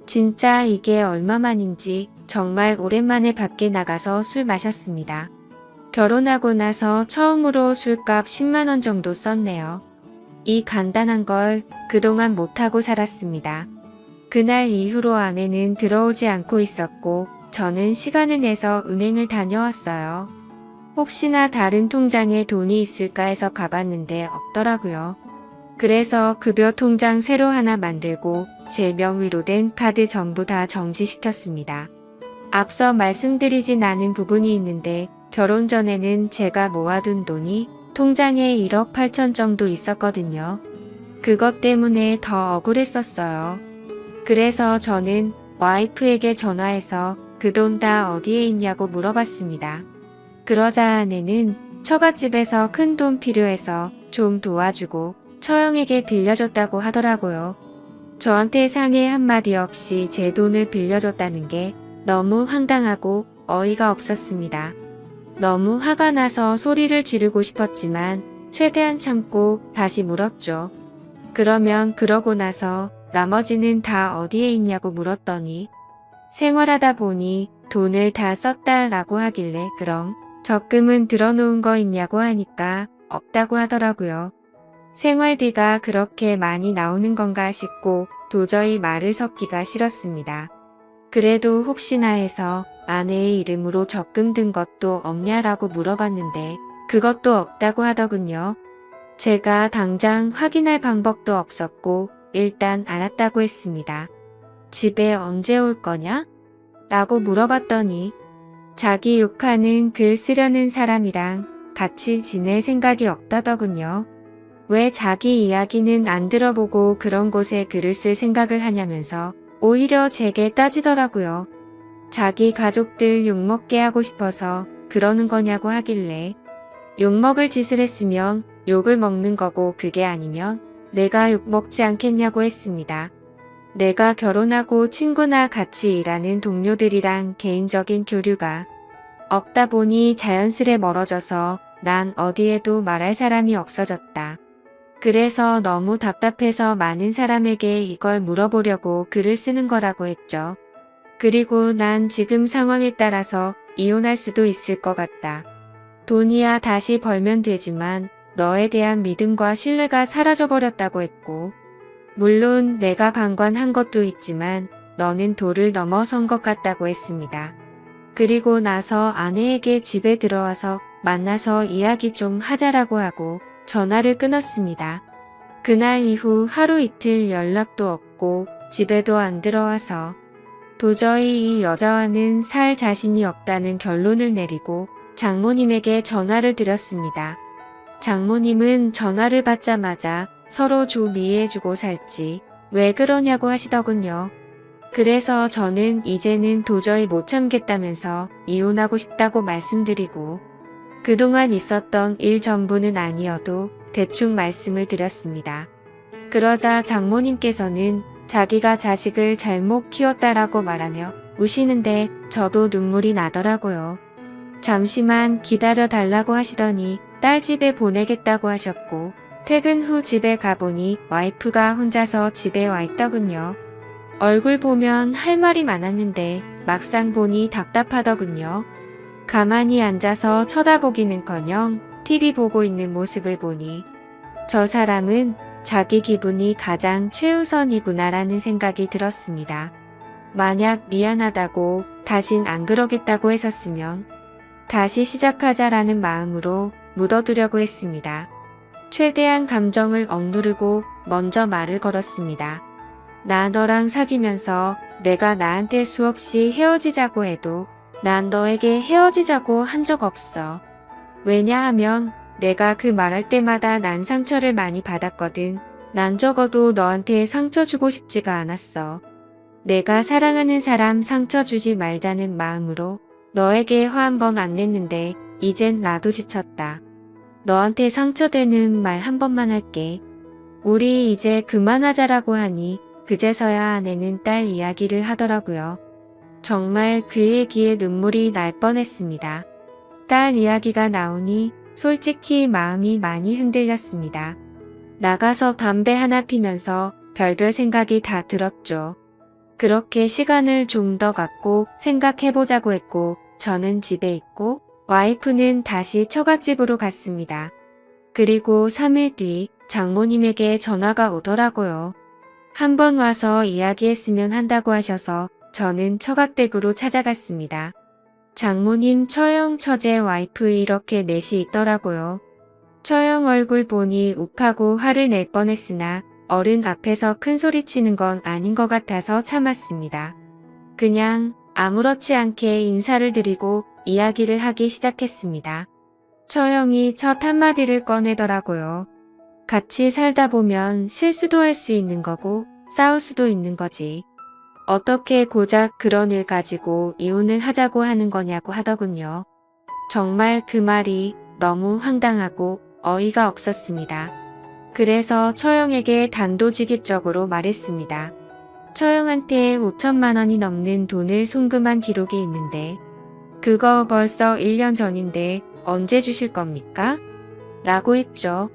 진짜 이게 얼마만인지 정말 오랜만에 밖에 나가서 술 마셨습니다. 결혼하고 나서 처음으로 술값 10만 원 정도 썼네요. 이 간단한 걸 그동안 못하고 살았습니다. 그날 이후로 아내는 들어오지 않고 있었고 저는 시간을 내서 은행을 다녀왔어요. 혹시나 다른 통장에 돈이 있을까 해서 가봤는데 없더라고요. 그래서 급여 통장 새로 하나 만들고 제 명의로 된 카드 전부 다 정지시켰습니다. 앞서 말씀드리진 않은 부분이 있는데 결혼 전에는 제가 모아둔 돈이 통장에 1억 8천 정도 있었거든요. 그것 때문에 더 억울했었어요. 그래서 저는 와이프에게 전화해서 그 돈 다 어디에 있냐고 물어봤습니다. 그러자 아내는 처갓집에서 큰 돈 필요해서 좀 도와주고 처형에게 빌려줬다고 하더라고요. 저한테 상의 한마디 없이 제 돈을 빌려줬다는 게 너무 황당하고 어이가 없었습니다. 너무 화가 나서 소리를 지르고 싶었지만 최대한 참고 다시 물었죠. 그러면 그러고 나서 나머지는 다 어디에 있냐고 물었더니 생활하다 보니 돈을 다 썼다라고 하길래 그럼 적금은 들어놓은 거 있냐고 하니까 없다고 하더라고요. 생활비가 그렇게 많이 나오는 건가 싶고 도저히 말을 섞기가 싫었습니다. 그래도 혹시나 해서 아내의 이름으로 적금 든 것도 없냐라고 물어봤는데 그것도 없다고 하더군요. 제가 당장 확인할 방법도 없었고 일단 알았다고 했습니다. 집에 언제 올 거냐? 라고 물어봤더니 자기 욕하는 글 쓰려는 사람이랑 같이 지낼 생각이 없다더군요. 왜 자기 이야기는 안 들어보고 그런 곳에 글을 쓸 생각을 하냐면서 오히려 제게 따지더라고요. 자기 가족들 욕먹게 하고 싶어서 그러는 거냐고 하길래 욕먹을 짓을 했으면 욕을 먹는 거고 그게 아니면 내가 욕먹지 않겠냐고 했습니다. 내가 결혼하고 친구나 같이 일하는 동료들이랑 개인적인 교류가 없다 보니 자연스레 멀어져서 난 어디에도 말할 사람이 없어졌다. 그래서 너무 답답해서 많은 사람에게 이걸 물어보려고 글을 쓰는 거라고 했죠. 그리고 난 지금 상황에 따라서 이혼할 수도 있을 것 같다. 돈이야 다시 벌면 되지만 너에 대한 믿음과 신뢰가 사라져버렸다고 했고 물론 내가 방관한 것도 있지만 너는 도를 넘어선 것 같다고 했습니다. 그리고 나서 아내에게 집에 들어와서 만나서 이야기 좀 하자라고 하고 전화를 끊었습니다. 그날 이후 하루 이틀 연락도 없고 집에도 안 들어와서 도저히 이 여자와는 살 자신이 없다는 결론을 내리고 장모님에게 전화를 드렸습니다. 장모님은 전화를 받자마자 서로 좀 이해해주고 살지 왜 그러냐고 하시더군요. 그래서 저는 이제는 도저히 못 참겠다면서 이혼하고 싶다고 말씀드리고 그동안 있었던 일 전부는 아니어도 대충 말씀을 드렸습니다. 그러자 장모님께서는 자기가 자식을 잘못 키웠다라고 말하며 우시는데 저도 눈물이 나더라고요. 잠시만 기다려 달라고 하시더니 딸 집에 보내겠다고 하셨고 퇴근 후 집에 가보니 와이프가 혼자서 집에 와 있더군요. 얼굴 보면 할 말이 많았는데 막상 보니 답답하더군요. 가만히 앉아서 쳐다보기는커녕 TV 보고 있는 모습을 보니 저 사람은 자기 기분이 가장 최우선이구나라는 생각이 들었습니다. 만약 미안하다고 다신 안 그러겠다고 했었으면 다시 시작하자라는 마음으로 묻어두려고 했습니다. 최대한 감정을 억누르고 먼저 말을 걸었습니다. 나 너랑 사귀면서 내가 나한테 수없이 헤어지자고 해도 난 너에게 헤어지자고 한 적 없어. 왜냐하면 내가 그 말할 때마다 난 상처를 많이 받았거든. 난 적어도 너한테 상처 주고 싶지가 않았어. 내가 사랑하는 사람 상처 주지 말자는 마음으로 너에게 화 한 번 안 냈는데 이젠 나도 지쳤다. 너한테 상처되는 말 한 번만 할게. 우리 이제 그만하자라고 하니 그제서야 아내는 딸 이야기를 하더라고요. 정말 그 얘기에 눈물이 날 뻔했습니다. 딸 이야기가 나오니 솔직히 마음이 많이 흔들렸습니다. 나가서 담배 하나 피면서 별별 생각이 다 들었죠. 그렇게 시간을 좀 더 갖고 생각해보자고 했고 저는 집에 있고 와이프는 다시 처갓집으로 갔습니다. 그리고 3일 뒤 장모님에게 전화가 오더라고요. 한번 와서 이야기했으면 한다고 하셔서 저는 처갓댁으로 찾아갔습니다. 장모님 처형 처제 와이프 이렇게 넷이 있더라고요. 처형 얼굴 보니 욱하고 화를 낼 뻔했으나 어른 앞에서 큰 소리 치는 건 아닌 것 같아서 참았습니다. 그냥 아무렇지 않게 인사를 드리고 이야기를 하기 시작했습니다. 처형이 첫 한마디를 꺼내더라고요. 같이 살다 보면 실수도 할 수 있는 거고 싸울 수도 있는 거지. 어떻게 고작 그런 일 가지고 이혼을 하자고 하는 거냐고 하더군요. 정말 그 말이 너무 황당하고 어이가 없었습니다. 그래서 처형에게 단도직입적으로 말했습니다. 처형한테 5천만 원이 넘는 돈을 송금한 기록이 있는데 그거 벌써 1년 전인데 언제 주실 겁니까? 라고 했죠.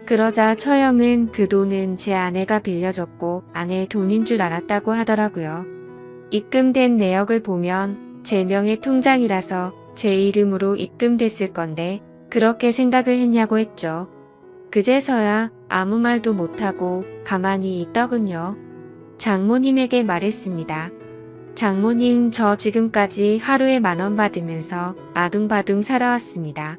그러자 처형은 그 돈은 제 아내가 빌려줬고 아내의 돈인 줄 알았다고 하더라고요. 입금된 내역을 보면 제 명의 통장이라서 제 이름으로 입금됐을 건데 그렇게 생각을 했냐고 했죠. 그제서야 아무 말도 못하고 가만히 있더군요. 장모님에게 말했습니다. 장모님, 저 지금까지 하루에 10,000원 받으면서 아둥바둥 살아왔습니다.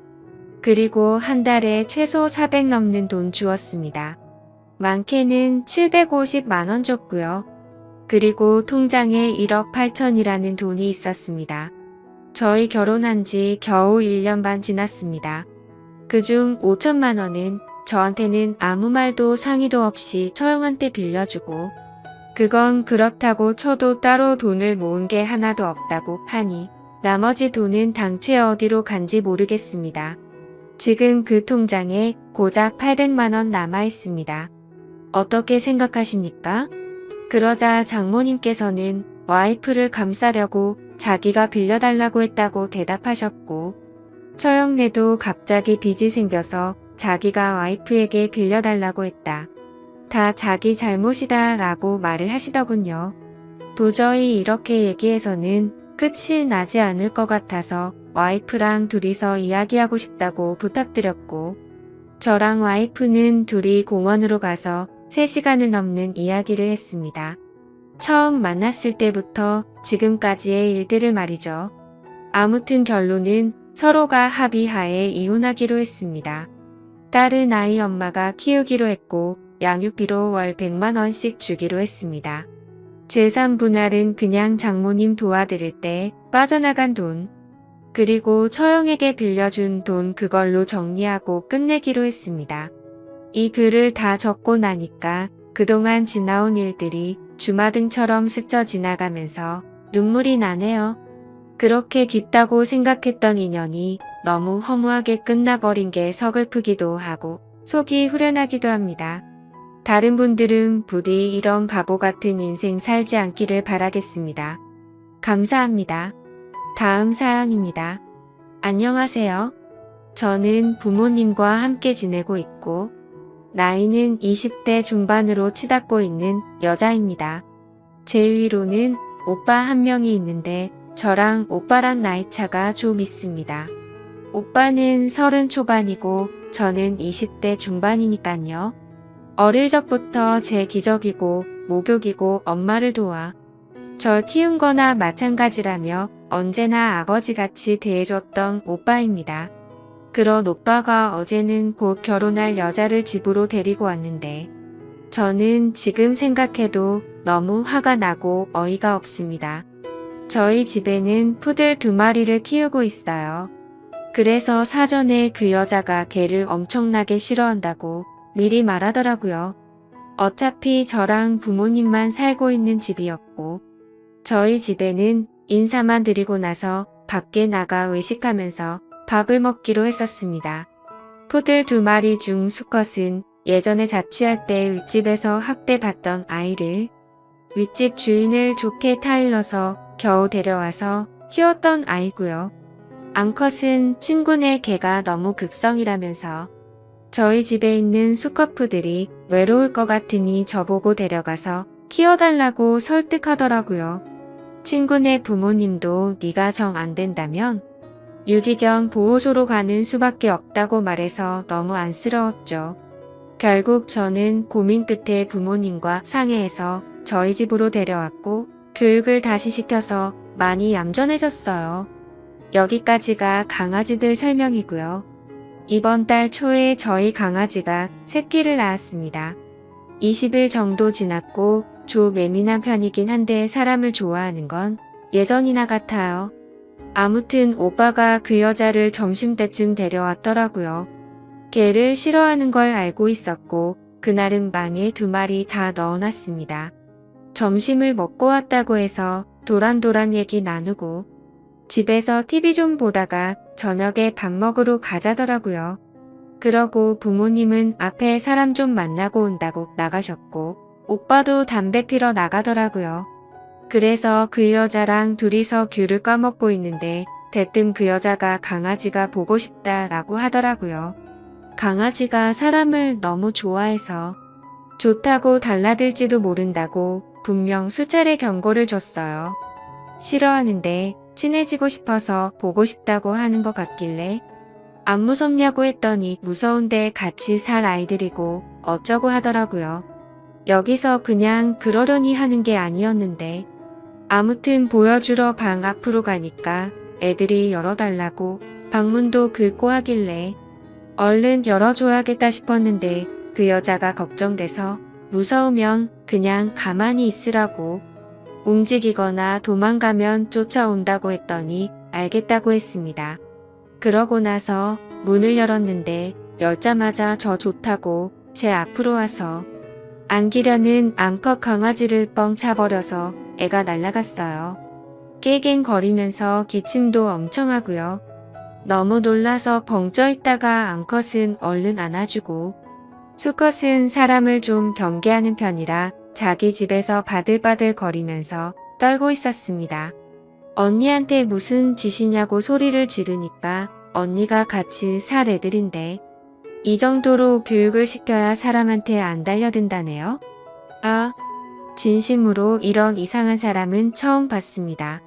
그리고 한 달에 최소 400 넘는 돈 주었습니다. 많게는 750만 원 줬고요. 그리고 통장에 1억 8천이라는 돈이 있었습니다. 저희 결혼한 지 겨우 1년 반 지났습니다. 그중 5천만 원은 저한테는 아무 말도 상의도 없이 처형한테 빌려주고 그건 그렇다고 쳐도 따로 돈을 모은 게 하나도 없다고 하니 나머지 돈은 당최 어디로 간지 모르겠습니다. 지금 그 통장에 고작 800만 원 남아 있습니다. 어떻게 생각하십니까? 그러자 장모님께서는 와이프를 감싸려고 자기가 빌려달라고 했다고 대답하셨고 처형네도 갑자기 빚이 생겨서 자기가 와이프에게 빌려달라고 했다. 다 자기 잘못이다 라고 말을 하시더군요. 도저히 이렇게 얘기해서는 끝이 나지 않을 것 같아서 와이프랑 둘이서 이야기하고 싶다고 부탁드렸고 저랑 와이프는 둘이 공원으로 가서 3시간을 넘는 이야기를 했습니다. 처음 만났을 때부터 지금까지의 일들을 말이죠. 아무튼 결론은 서로가 합의하에 이혼하기로 했습니다. 딸은 아이 엄마가 키우기로 했고 양육비로 월 100만 원씩 주기로 했습니다. 재산 분할은 그냥 장모님 도와드릴 때 빠져나간 돈, 그리고 처형에게 빌려준 돈 그걸로 정리하고 끝내기로 했습니다. 이 글을 다 적고 나니까 그동안 지나온 일들이 주마등처럼 스쳐 지나가면서 눈물이 나네요. 그렇게 깊다고 생각했던 인연이 너무 허무하게 끝나버린 게 서글프기도 하고 속이 후련하기도 합니다. 다른 분들은 부디 이런 바보 같은 인생 살지 않기를 바라겠습니다. 감사합니다. 다음 사연입니다. 안녕하세요. 저는 부모님과 함께 지내고 있고 나이는 20대 중반으로 치닫고 있는 여자입니다. 제 위로는 오빠 한 명이 있는데 저랑 오빠랑 나이 차가 좀 있습니다. 오빠는 30 초반이고 저는 20대 중반이니깐요. 어릴 적부터 제 기적이고 목욕이고 엄마를 도와 절 키운 거나 마찬가지라며 언제나 아버지같이 대해줬던 오빠입니다. 그런 오빠가 어제는 곧 결혼할 여자를 집으로 데리고 왔는데 저는 지금 생각해도 너무 화가 나고 어이가 없습니다. 저희 집에는 푸들 2마리를 키우고 있어요. 그래서 사전에 그 여자가 개를 엄청나게 싫어한다고 미리 말하더라고요. 어차피 저랑 부모님만 살고 있는 집이었고 저희 집에는 인사만 드리고 나서 밖에 나가 외식하면서 밥을 먹기로 했었습니다. 푸들 2마리 중 수컷은 예전에 자취할 때 윗집에서 학대받던 아이를 윗집 주인을 좋게 타일러서 겨우 데려와서 키웠던 아이고요. 암컷은 친구네 개가 너무 극성이라면서 저희 집에 있는 수컷푸들이 외로울 것 같으니 저보고 데려가서 키워달라고 설득하더라고요. 친구네 부모님도 네가 정 안 된다면 유기견 보호소로 가는 수밖에 없다고 말해서 너무 안쓰러웠죠. 결국 저는 고민 끝에 부모님과 상의해서 저희 집으로 데려왔고 교육을 다시 시켜서 많이 얌전해졌어요. 여기까지가 강아지들 설명이고요. 이번 달 초에 저희 강아지가 새끼를 낳았습니다. 20일 정도 지났고 좀 예민한 편이긴 한데 사람을 좋아하는 건 예전이나 같아요. 아무튼 오빠가 그 여자를 점심때쯤 데려왔더라고요. 개를 싫어하는 걸 알고 있었고 그날은 방에 2마리 다 넣어놨습니다. 점심을 먹고 왔다고 해서 도란도란 얘기 나누고 집에서 TV 좀 보다가 저녁에 밥 먹으러 가자더라고요. 그러고 부모님은 앞에 사람 좀 만나고 온다고 나가셨고 오빠도 담배 피러 나가더라고요. 그래서 그 여자랑 둘이서 귤을 까먹고 있는데 대뜸 그 여자가 강아지가 보고 싶다라고 하더라고요. 강아지가 사람을 너무 좋아해서 좋다고 달라들지도 모른다고 분명 수차례 경고를 줬어요. 싫어하는데 친해지고 싶어서 보고 싶다고 하는 것 같길래 안 무섭냐고 했더니 무서운데 같이 살 아이들이고 어쩌고 하더라고요. 여기서 그냥 그러려니 하는 게 아니었는데 아무튼 보여주러 방 앞으로 가니까 애들이 열어달라고 방문도 긁고 하길래 얼른 열어줘야겠다 싶었는데 그 여자가 걱정돼서 무서우면 그냥 가만히 있으라고 움직이거나 도망가면 쫓아온다고 했더니 알겠다고 했습니다. 그러고 나서 문을 열었는데 열자마자 저 좋다고 제 앞으로 와서 안기려는 암컷 강아지를 뻥 차버려서 애가 날아갔어요. 깨갱거리면서 기침도 엄청 하고요. 너무 놀라서 벙쪄 있다가 암컷은 얼른 안아주고 수컷은 사람을 좀 경계하는 편이라 자기 집에서 바들바들 거리면서 떨고 있었습니다. 언니한테 무슨 짓이냐고 소리를 지르니까 언니가 같이 살 애들인데 이 정도로 교육을 시켜야 사람한테 안 달려든다네요. 아, 진심으로 이런 이상한 사람은 처음 봤습니다.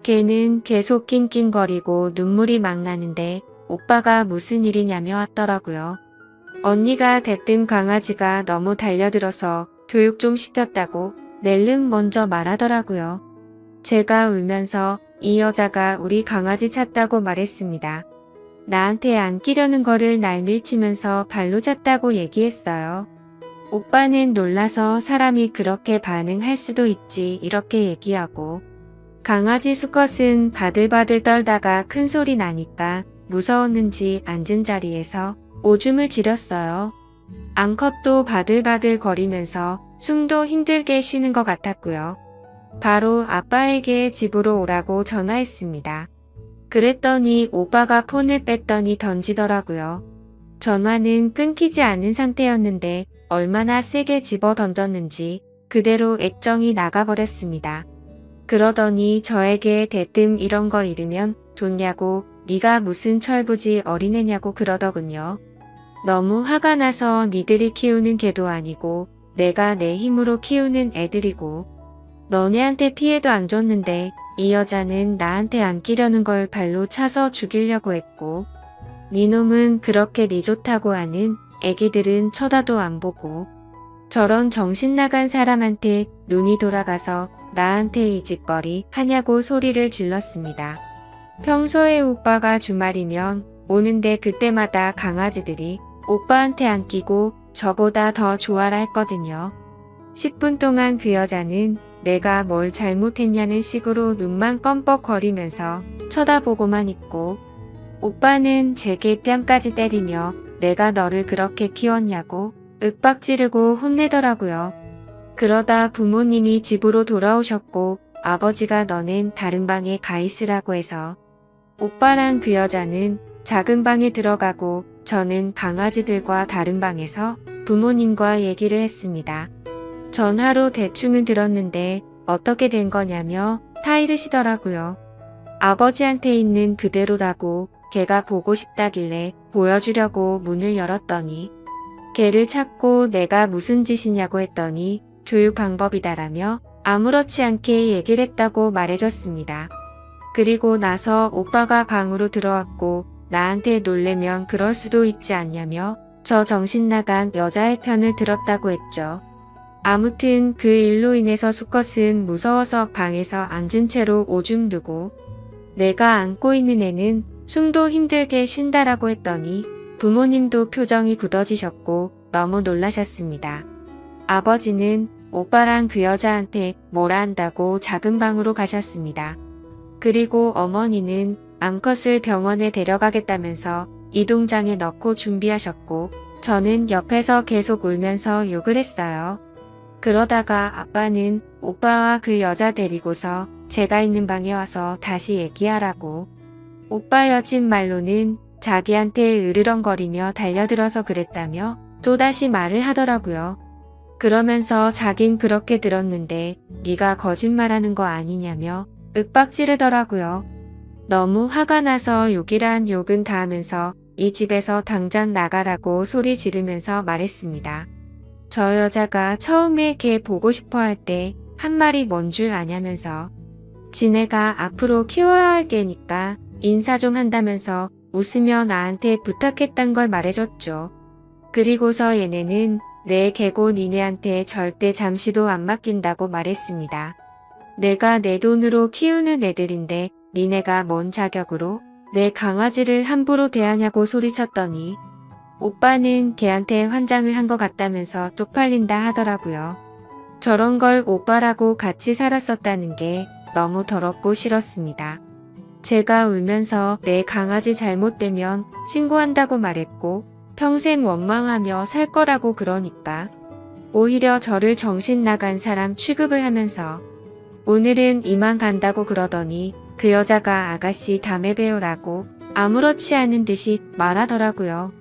걔는 계속 낑낑거리고 눈물이 막 나는데 오빠가 무슨 일이냐며 왔더라고요. 언니가 대뜸 강아지가 너무 달려들어서 교육 좀 시켰다고 낼름 먼저 말하더라고요. 제가 울면서 이 여자가 우리 강아지 찾다고 말했습니다. 나한테 안기려는 거를 날 밀치면서 발로 찼다고 얘기했어요. 오빠는 놀라서 사람이 그렇게 반응할 수도 있지 이렇게 얘기하고 강아지 수컷은 바들바들 떨다가 큰 소리 나니까 무서웠는지 앉은 자리에서 오줌을 지렸어요. 암컷도 바들바들 거리면서 숨도 힘들게 쉬는 것 같았고요. 바로 아빠에게 집으로 오라고 전화했습니다. 그랬더니 오빠가 폰을 뺐더니 던지더라고요. 전화는 끊기지 않은 상태였는데 얼마나 세게 집어 던졌는지 그대로 액정이 나가버렸습니다. 그러더니 저에게 대뜸 이런 거 잃으면 좋냐고 네가 무슨 철부지 어린애냐고 그러더군요. 너무 화가 나서 니들이 키우는 개도 아니고 내가 내 힘으로 키우는 애들이고 너네한테 피해도 안 줬는데 이 여자는 나한테 안기려는 걸 발로 차서 죽이려고 했고 니놈은 그렇게 니 좋다고 하는 애기들은 쳐다도 안 보고 저런 정신 나간 사람한테 눈이 돌아가서 나한테 이 짓거리 하냐고 소리를 질렀습니다. 평소에 오빠가 주말이면 오는데 그때마다 강아지들이 오빠한테 안기고 저보다 더 좋아라 했거든요. 10분 동안 그 여자는 내가 뭘 잘못했냐는 식으로 눈만 껌뻑거리면서 쳐다보고만 있고 오빠는 제게 뺨까지 때리며 내가 너를 그렇게 키웠냐고 윽박지르고 혼내더라고요. 그러다 부모님이 집으로 돌아오셨고 아버지가 너는 다른 방에 가 있으라고 해서 오빠랑 그 여자는 작은 방에 들어가고 저는 강아지들과 다른 방에서 부모님과 얘기를 했습니다. 전화로 대충은 들었는데 어떻게 된 거냐며 타이르시더라고요. 아버지한테 있는 그대로라고 걔가 보고 싶다길래 보여주려고 문을 열었더니 걔를 찾고 내가 무슨 짓이냐고 했더니 교육 방법이다라며 아무렇지 않게 얘기를 했다고 말해줬습니다. 그리고 나서 오빠가 방으로 들어왔고 나한테 놀래면 그럴 수도 있지 않냐며 저 정신 나간 여자의 편을 들었다고 했죠. 아무튼 그 일로 인해서 수컷은 무서워서 방에서 앉은 채로 오줌 누고 내가 안고 있는 애는 숨도 힘들게 쉰다라고 했더니 부모님도 표정이 굳어지셨고 너무 놀라셨습니다. 아버지는 오빠랑 그 여자한테 뭐라 한다고 작은 방으로 가셨습니다. 그리고 어머니는 암컷을 병원에 데려가겠다면서 이동장에 넣고 준비하셨고 저는 옆에서 계속 울면서 욕을 했어요. 그러다가 아빠는 오빠와 그 여자 데리고서 제가 있는 방에 와서 다시 얘기하라고 오빠 여친 말로는 자기한테 으르렁거리며 달려들어서 그랬다며 또다시 말을 하더라고요. 그러면서 자긴 그렇게 들었는데 네가 거짓말하는 거 아니냐며 윽박지르더라고요. 너무 화가 나서 욕이란 욕은 다 하면서 이 집에서 당장 나가라고 소리 지르면서 말했습니다. 저 여자가 처음에 걔 보고 싶어 할 때 한 말이 뭔 줄 아냐면서 지네가 앞으로 키워야 할 개니까 인사 좀 한다면서 웃으며 나한테 부탁했단 걸 말해줬죠. 그리고서 얘네는 내 개고 니네한테 절대 잠시도 안 맡긴다고 말했습니다. 내가 내 돈으로 키우는 애들인데 니네가 뭔 자격으로 내 강아지를 함부로 대하냐고 소리쳤더니 오빠는 걔한테 환장을 한 것 같다면서 쪽팔린다 하더라고요. 저런 걸 오빠라고 같이 살았었다는 게 너무 더럽고 싫었습니다. 제가 울면서 내 강아지 잘못되면 신고한다고 말했고 평생 원망하며 살 거라고 그러니까 오히려 저를 정신 나간 사람 취급을 하면서 오늘은 이만 간다고 그러더니 그 여자가 아가씨 다음에 봬요라고 아무렇지 않은 듯이 말하더라고요.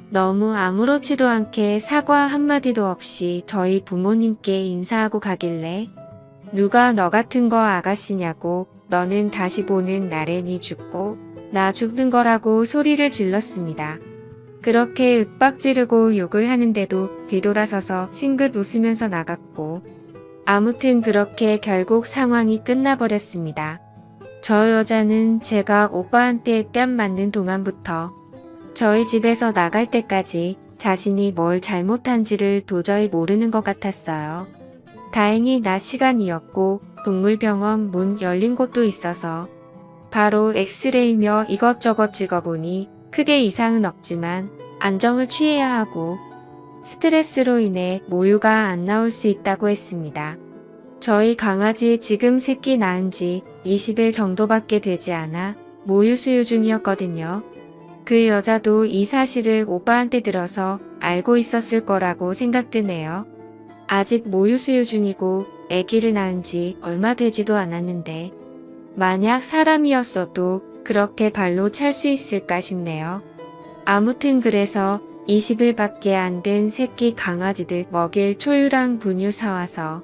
너무 아무렇지도 않게 사과 한마디도 없이 저희 부모님께 인사하고 가길래 누가 너 같은 거 아가씨냐고 너는 다시 보는 날에 니 죽고 나 죽는 거라고 소리를 질렀습니다. 그렇게 윽박지르고 욕을 하는데도 뒤돌아서서 싱긋 웃으면서 나갔고 아무튼 그렇게 결국 상황이 끝나버렸습니다. 저 여자는 제가 오빠한테 뺨 맞는 동안부터 저희 집에서 나갈 때까지 자신이 뭘 잘못한지를 도저히 모르는 것 같았어요. 다행히 낮 시간이었고 동물병원 문 열린 곳도 있어서 바로 엑스레이며 이것저것 찍어보니 크게 이상은 없지만 안정을 취해야 하고 스트레스로 인해 모유가 안 나올 수 있다고 했습니다. 저희 강아지 지금 새끼 낳은 지 20일 정도밖에 되지 않아 모유 수유 중이었거든요. 그 여자도 이 사실을 오빠한테 들어서 알고 있었을 거라고 생각드네요. 아직 모유 수유 중이고 아기를 낳은 지 얼마 되지도 않았는데 만약 사람이었어도 그렇게 발로 찰 수 있을까 싶네요. 아무튼 그래서 20일밖에 안 된 새끼 강아지들 먹일 초유랑 분유 사와서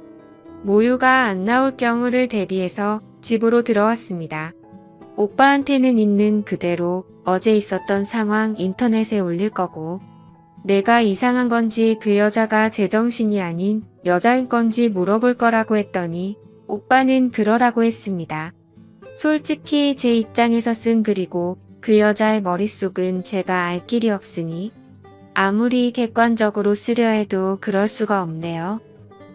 모유가 안 나올 경우를 대비해서 집으로 들어왔습니다. 오빠한테는 있는 그대로 어제 있었던 상황 인터넷에 올릴 거고 내가 이상한 건지 그 여자가 제정신이 아닌 여자인 건지 물어볼 거라고 했더니 오빠는 그러라고 했습니다. 솔직히 제 입장에서 쓴 글이고 그 여자의 머릿속은 제가 알 길이 없으니 아무리 객관적으로 쓰려 해도 그럴 수가 없네요.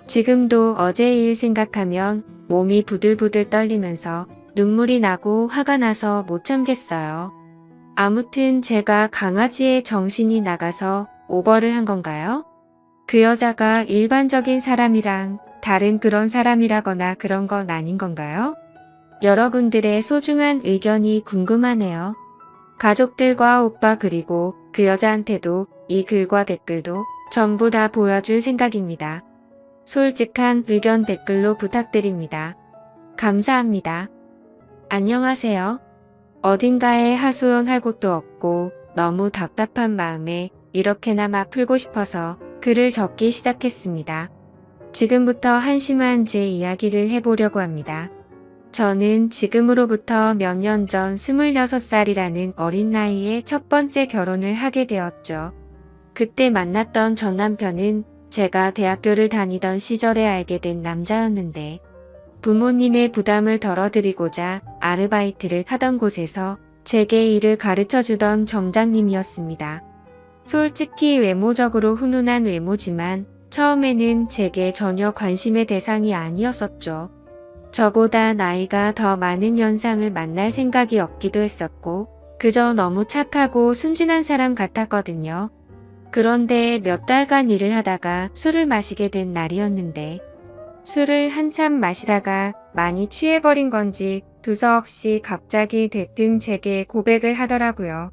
지금도 어제 일 생각하면 몸이 부들부들 떨리면서 눈물이 나고 화가 나서 못 참겠어요. 아무튼 제가 강아지의 정신이 나가서 오버를 한 건가요? 그 여자가 일반적인 사람이랑 다른 그런 사람이라거나 그런 건 아닌 건가요? 여러분들의 소중한 의견이 궁금하네요. 가족들과 오빠 그리고 그 여자한테도 이 글과 댓글도 전부 다 보여줄 생각입니다. 솔직한 의견 댓글로 부탁드립니다. 감사합니다. 안녕하세요. 어딘가에 하소연할 곳도 없고 너무 답답한 마음에 이렇게나마 풀고 싶어서 글을 적기 시작했습니다. 지금부터 한심한 제 이야기를 해보려고 합니다. 저는 지금으로부터 몇 년 전 26살이라는 어린 나이에 첫 번째 결혼을 하게 되었죠. 그때 만났던 전 남편은 제가 대학교를 다니던 시절에 알게 된 남자였는데 부모님의 부담을 덜어드리고자 아르바이트를 하던 곳에서 제게 일을 가르쳐주던 점장님이었습니다. 솔직히 외모적으로 훈훈한 외모지만 처음에는 제게 전혀 관심의 대상이 아니었었죠. 저보다 나이가 더 많은 연상을 만날 생각이 없기도 했었고 그저 너무 착하고 순진한 사람 같았거든요. 그런데 몇 달간 일을 하다가 술을 마시게 된 날이었는데 술을 한참 마시다가 많이 취해버린 건지 두서없이 갑자기 대뜸 제게 고백을 하더라고요.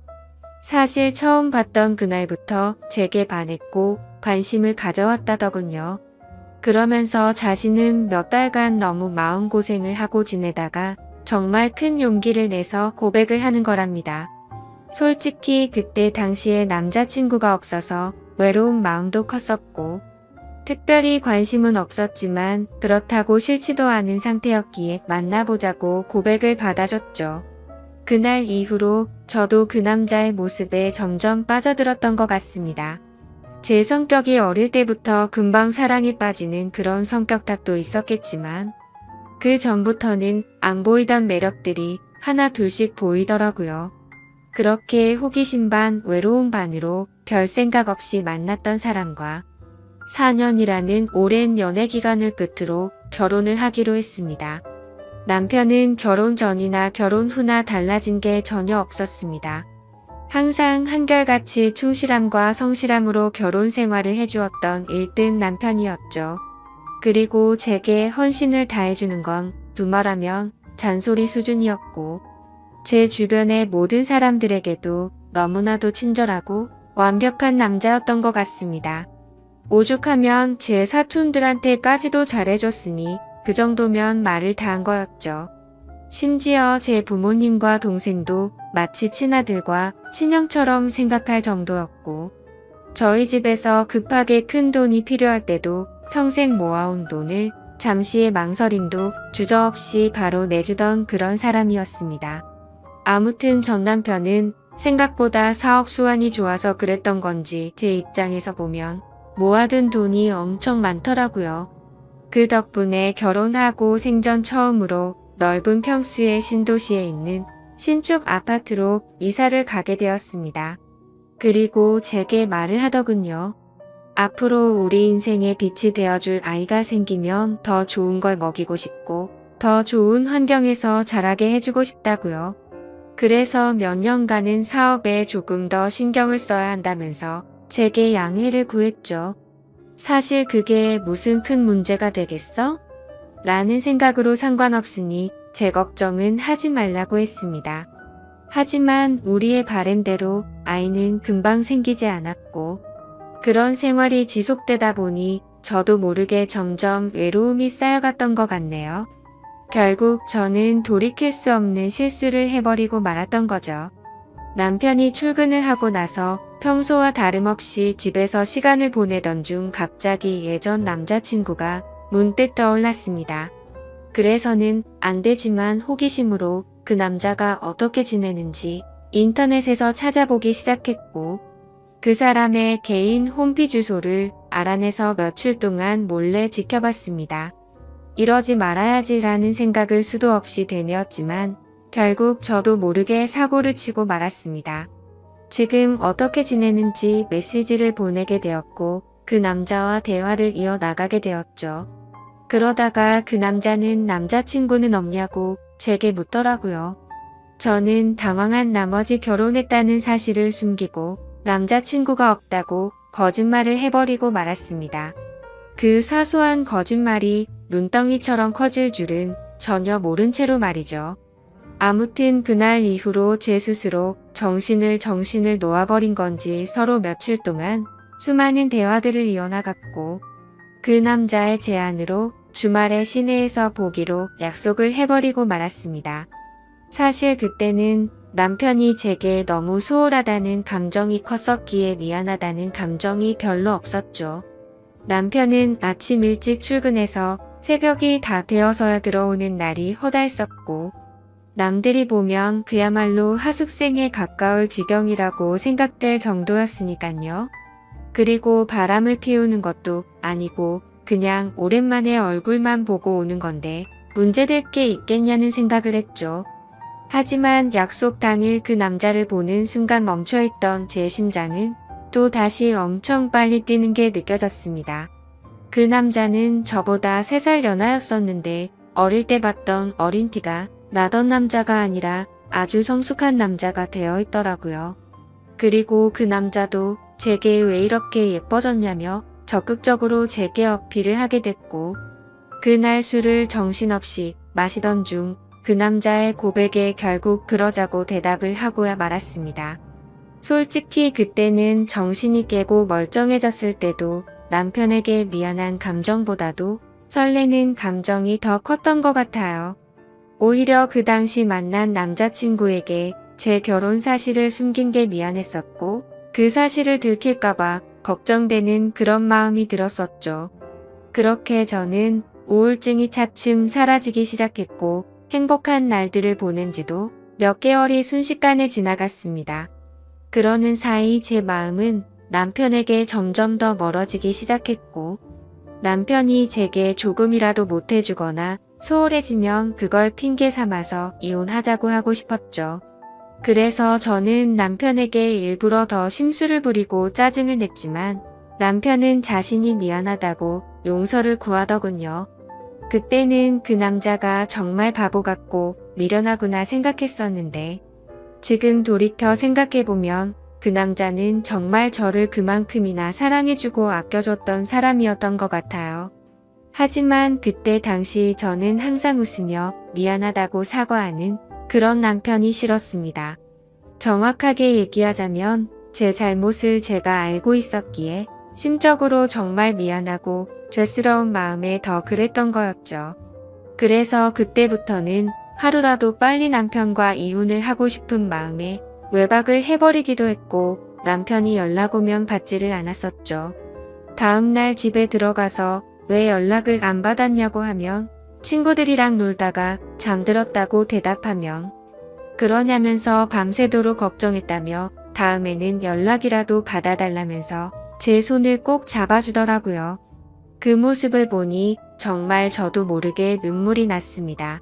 사실 처음 봤던 그날부터 제게 반했고 관심을 가져왔다더군요. 그러면서 자신은 몇 달간 너무 마음고생을 하고 지내다가 정말 큰 용기를 내서 고백을 하는 거랍니다. 솔직히 그때 당시에 남자친구가 없어서 외로운 마음도 컸었고 특별히 관심은 없었지만 그렇다고 싫지도 않은 상태였기에 만나보자고 고백을 받아줬죠. 그날 이후로 저도 그 남자의 모습에 점점 빠져들었던 것 같습니다. 제 성격이 어릴 때부터 금방 사랑에 빠지는 그런 성격 탓도 있었겠지만 그 전부터는 안 보이던 매력들이 하나 둘씩 보이더라고요. 그렇게 호기심 반 외로움 반으로 별 생각 없이 만났던 사람과 4년이라는 오랜 연애 기간을 끝으로 결혼을 하기로 했습니다. 남편은 결혼 전이나 결혼 후나 달라진 게 전혀 없었습니다. 항상 한결같이 충실함과 성실함으로 결혼 생활을 해주었던 1등 남편이었죠. 그리고 제게 헌신을 다해주는 건 두말하면 잔소리 수준이었고 제 주변의 모든 사람들에게도 너무나도 친절하고 완벽한 남자였던 것 같습니다. 오죽하면 제 사촌들한테까지도 잘해줬으니 그 정도면 말을 다 한 거였죠. 심지어 제 부모님과 동생도 마치 친아들과 친형처럼 생각할 정도였고 저희 집에서 급하게 큰 돈이 필요할 때도 평생 모아온 돈을 잠시의 망설임도 주저없이 바로 내주던 그런 사람이었습니다. 아무튼 전 남편은 생각보다 사업 수완이 좋아서 그랬던 건지 제 입장에서 보면 모아둔 돈이 엄청 많더라고요. 그 덕분에 결혼하고 생전 처음으로 넓은 평수의 신도시에 있는 신축 아파트로 이사를 가게 되었습니다. 그리고 제게 말을 하더군요. 앞으로 우리 인생의 빛이 되어줄 아이가 생기면 더 좋은 걸 먹이고 싶고 더 좋은 환경에서 자라게 해주고 싶다고요. 그래서 몇 년간은 사업에 조금 더 신경을 써야 한다면서 제게 양해를 구했죠. 사실 그게 무슨 큰 문제가 되겠어? 라는 생각으로 상관없으니 제 걱정은 하지 말라고 했습니다. 하지만 우리의 바램대로 아이는 금방 생기지 않았고 그런 생활이 지속되다 보니 저도 모르게 점점 외로움이 쌓여갔던 것 같네요. 결국 저는 돌이킬 수 없는 실수를 해버리고 말았던 거죠. 남편이 출근을 하고 나서 평소와 다름없이 집에서 시간을 보내던 중 갑자기 예전 남자친구가 문득 떠올랐습니다. 그래서는 안 되지만 호기심으로 그 남자가 어떻게 지내는지 인터넷에서 찾아보기 시작했고 그 사람의 개인 홈피 주소를 알아내서 며칠 동안 몰래 지켜봤습니다. 이러지 말아야지라는 생각을 수도 없이 되뇌었지만 결국 저도 모르게 사고를 치고 말았습니다. 지금 어떻게 지내는지 메시지를 보내게 되었고 그 남자와 대화를 이어나가게 되었죠. 그러다가 그 남자는 남자친구는 없냐고 제게 묻더라고요. 저는 당황한 나머지 결혼했다는 사실을 숨기고 남자친구가 없다고 거짓말을 해버리고 말았습니다. 그 사소한 거짓말이 눈덩이처럼 커질 줄은 전혀 모른 채로 말이죠. 아무튼 그날 이후로 제 스스로 정신을 놓아버린 건지 서로 며칠 동안 수많은 대화들을 이어나갔고 그 남자의 제안으로 주말에 시내에서 보기로 약속을 해버리고 말았습니다. 사실 그때는 남편이 제게 너무 소홀하다는 감정이 컸었기에 미안하다는 감정이 별로 없었죠. 남편은 아침 일찍 출근해서 새벽이 다 되어서야 들어오는 날이 허다했었고 남들이 보면 그야말로 하숙생에 가까울 지경이라고 생각될 정도였으니깐요. 그리고 바람을 피우는 것도 아니고 그냥 오랜만에 얼굴만 보고 오는 건데 문제될 게 있겠냐는 생각을 했죠. 하지만 약속 당일 그 남자를 보는 순간 멈춰있던 제 심장은 또 다시 엄청 빨리 뛰는 게 느껴졌습니다. 그 남자는 저보다 3살 연하였었는데 어릴 때 봤던 어린 티가 나던 남자가 아니라 아주 성숙한 남자가 되어 있더라고요. 그리고 그 남자도 제게 왜 이렇게 예뻐졌냐며 적극적으로 제게 어필을 하게 됐고 그날 술을 정신없이 마시던 중 그 남자의 고백에 결국 그러자고 대답을 하고야 말았습니다. 솔직히 그때는 정신이 깨고 멀쩡해졌을 때도 남편에게 미안한 감정보다도 설레는 감정이 더 컸던 것 같아요. 오히려 그 당시 만난 남자친구에게 제 결혼 사실을 숨긴 게 미안했었고 그 사실을 들킬까봐 걱정되는 그런 마음이 들었었죠. 그렇게 저는 우울증이 차츰 사라지기 시작했고 행복한 날들을 보낸 지도 몇 개월이 순식간에 지나갔습니다. 그러는 사이 제 마음은 남편에게 점점 더 멀어지기 시작했고 남편이 제게 조금이라도 못해주거나 소홀해지면 그걸 핑계 삼아서 이혼하자고 하고 싶었죠. 그래서 저는 남편에게 일부러 더 심술을 부리고 짜증을 냈지만 남편은 자신이 미안하다고 용서를 구하더군요. 그때는 그 남자가 정말 바보 같고 미련하구나 생각했었는데 지금 돌이켜 생각해보면 그 남자는 정말 저를 그만큼이나 사랑해주고 아껴줬던 사람이었던 것 같아요. 하지만 그때 당시 저는 항상 웃으며 미안하다고 사과하는 그런 남편이 싫었습니다. 정확하게 얘기하자면 제 잘못을 제가 알고 있었기에 심적으로 정말 미안하고 죄스러운 마음에 더 그랬던 거였죠. 그래서 그때부터는 하루라도 빨리 남편과 이혼을 하고 싶은 마음에 외박을 해버리기도 했고 남편이 연락 오면 받지를 않았었죠. 다음날 집에 들어가서 왜 연락을 안 받았냐고 하면 친구들이랑 놀다가 잠들었다고 대답하면 그러냐면서 밤새도록 걱정했다며 다음에는 연락이라도 받아달라면서 제 손을 꼭 잡아주더라고요. 그 모습을 보니 정말 저도 모르게 눈물이 났습니다.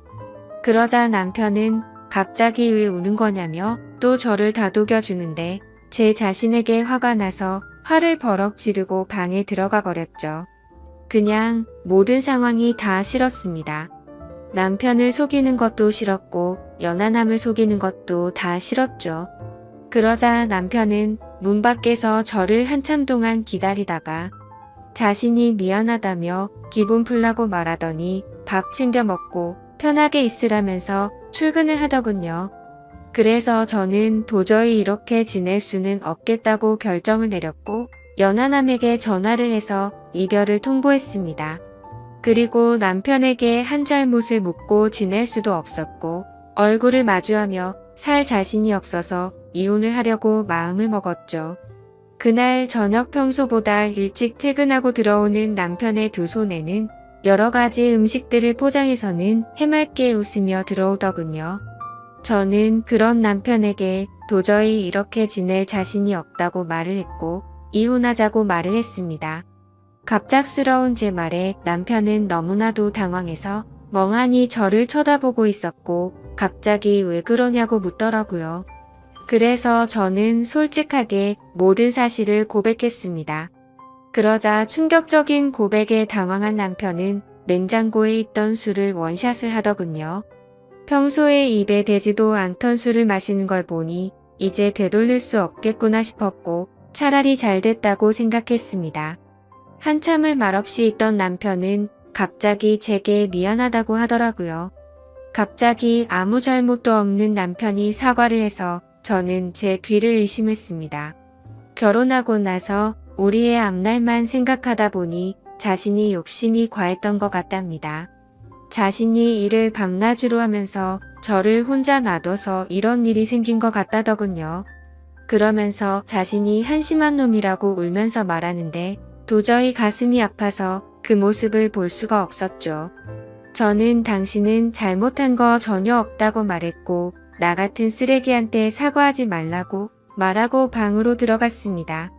그러자 남편은 갑자기 왜 우는 거냐며 또 저를 다독여주는데 제 자신에게 화가 나서 화를 버럭 지르고 방에 들어가 버렸죠. 그냥 모든 상황이 다 싫었습니다. 남편을 속이는 것도 싫었고 연하남을 속이는 것도 다 싫었죠. 그러자 남편은 문 밖에서 저를 한참 동안 기다리다가 자신이 미안하다며 기분 풀라고 말하더니 밥 챙겨 먹고 편하게 있으라면서 출근을 하더군요. 그래서 저는 도저히 이렇게 지낼 수는 없겠다고 결정을 내렸고 연하남에게 전화를 해서 이별을 통보했습니다. 그리고 남편에게 한 잘못을 묻고 지낼 수도 없었고 얼굴을 마주하며 살 자신이 없어서 이혼을 하려고 마음을 먹었죠. 그날 저녁 평소보다 일찍 퇴근하고 들어오는 남편의 두 손에는 여러 가지 음식들을 포장해서는 해맑게 웃으며 들어오더군요. 저는 그런 남편에게 도저히 이렇게 지낼 자신이 없다고 말을 했고 이혼하자고 말을 했습니다. 갑작스러운 제 말에 남편은 너무나도 당황해서 멍하니 저를 쳐다보고 있었고 갑자기 왜 그러냐고 묻더라고요. 그래서 저는 솔직하게 모든 사실을 고백했습니다. 그러자 충격적인 고백에 당황한 남편은 냉장고에 있던 술을 원샷을 하더군요. 평소에 입에 대지도 않던 술을 마시는 걸 보니 이제 되돌릴 수 없겠구나 싶었고 차라리 잘 됐다고 생각했습니다. 한참을 말없이 있던 남편은 갑자기 제게 미안하다고 하더라고요. 갑자기 아무 잘못도 없는 남편이 사과를 해서 저는 제 귀를 의심했습니다. 결혼하고 나서 우리의 앞날만 생각하다 보니 자신이 욕심이 과했던 것 같답니다. 자신이 일을 밤낮으로 하면서 저를 혼자 놔둬서 이런 일이 생긴 것 같다더군요. 그러면서 자신이 한심한 놈이라고 울면서 말하는데 도저히 가슴이 아파서 그 모습을 볼 수가 없었죠. 저는 당신은 잘못한 거 전혀 없다고 말했고 나 같은 쓰레기한테 사과하지 말라고 말하고 방으로 들어갔습니다.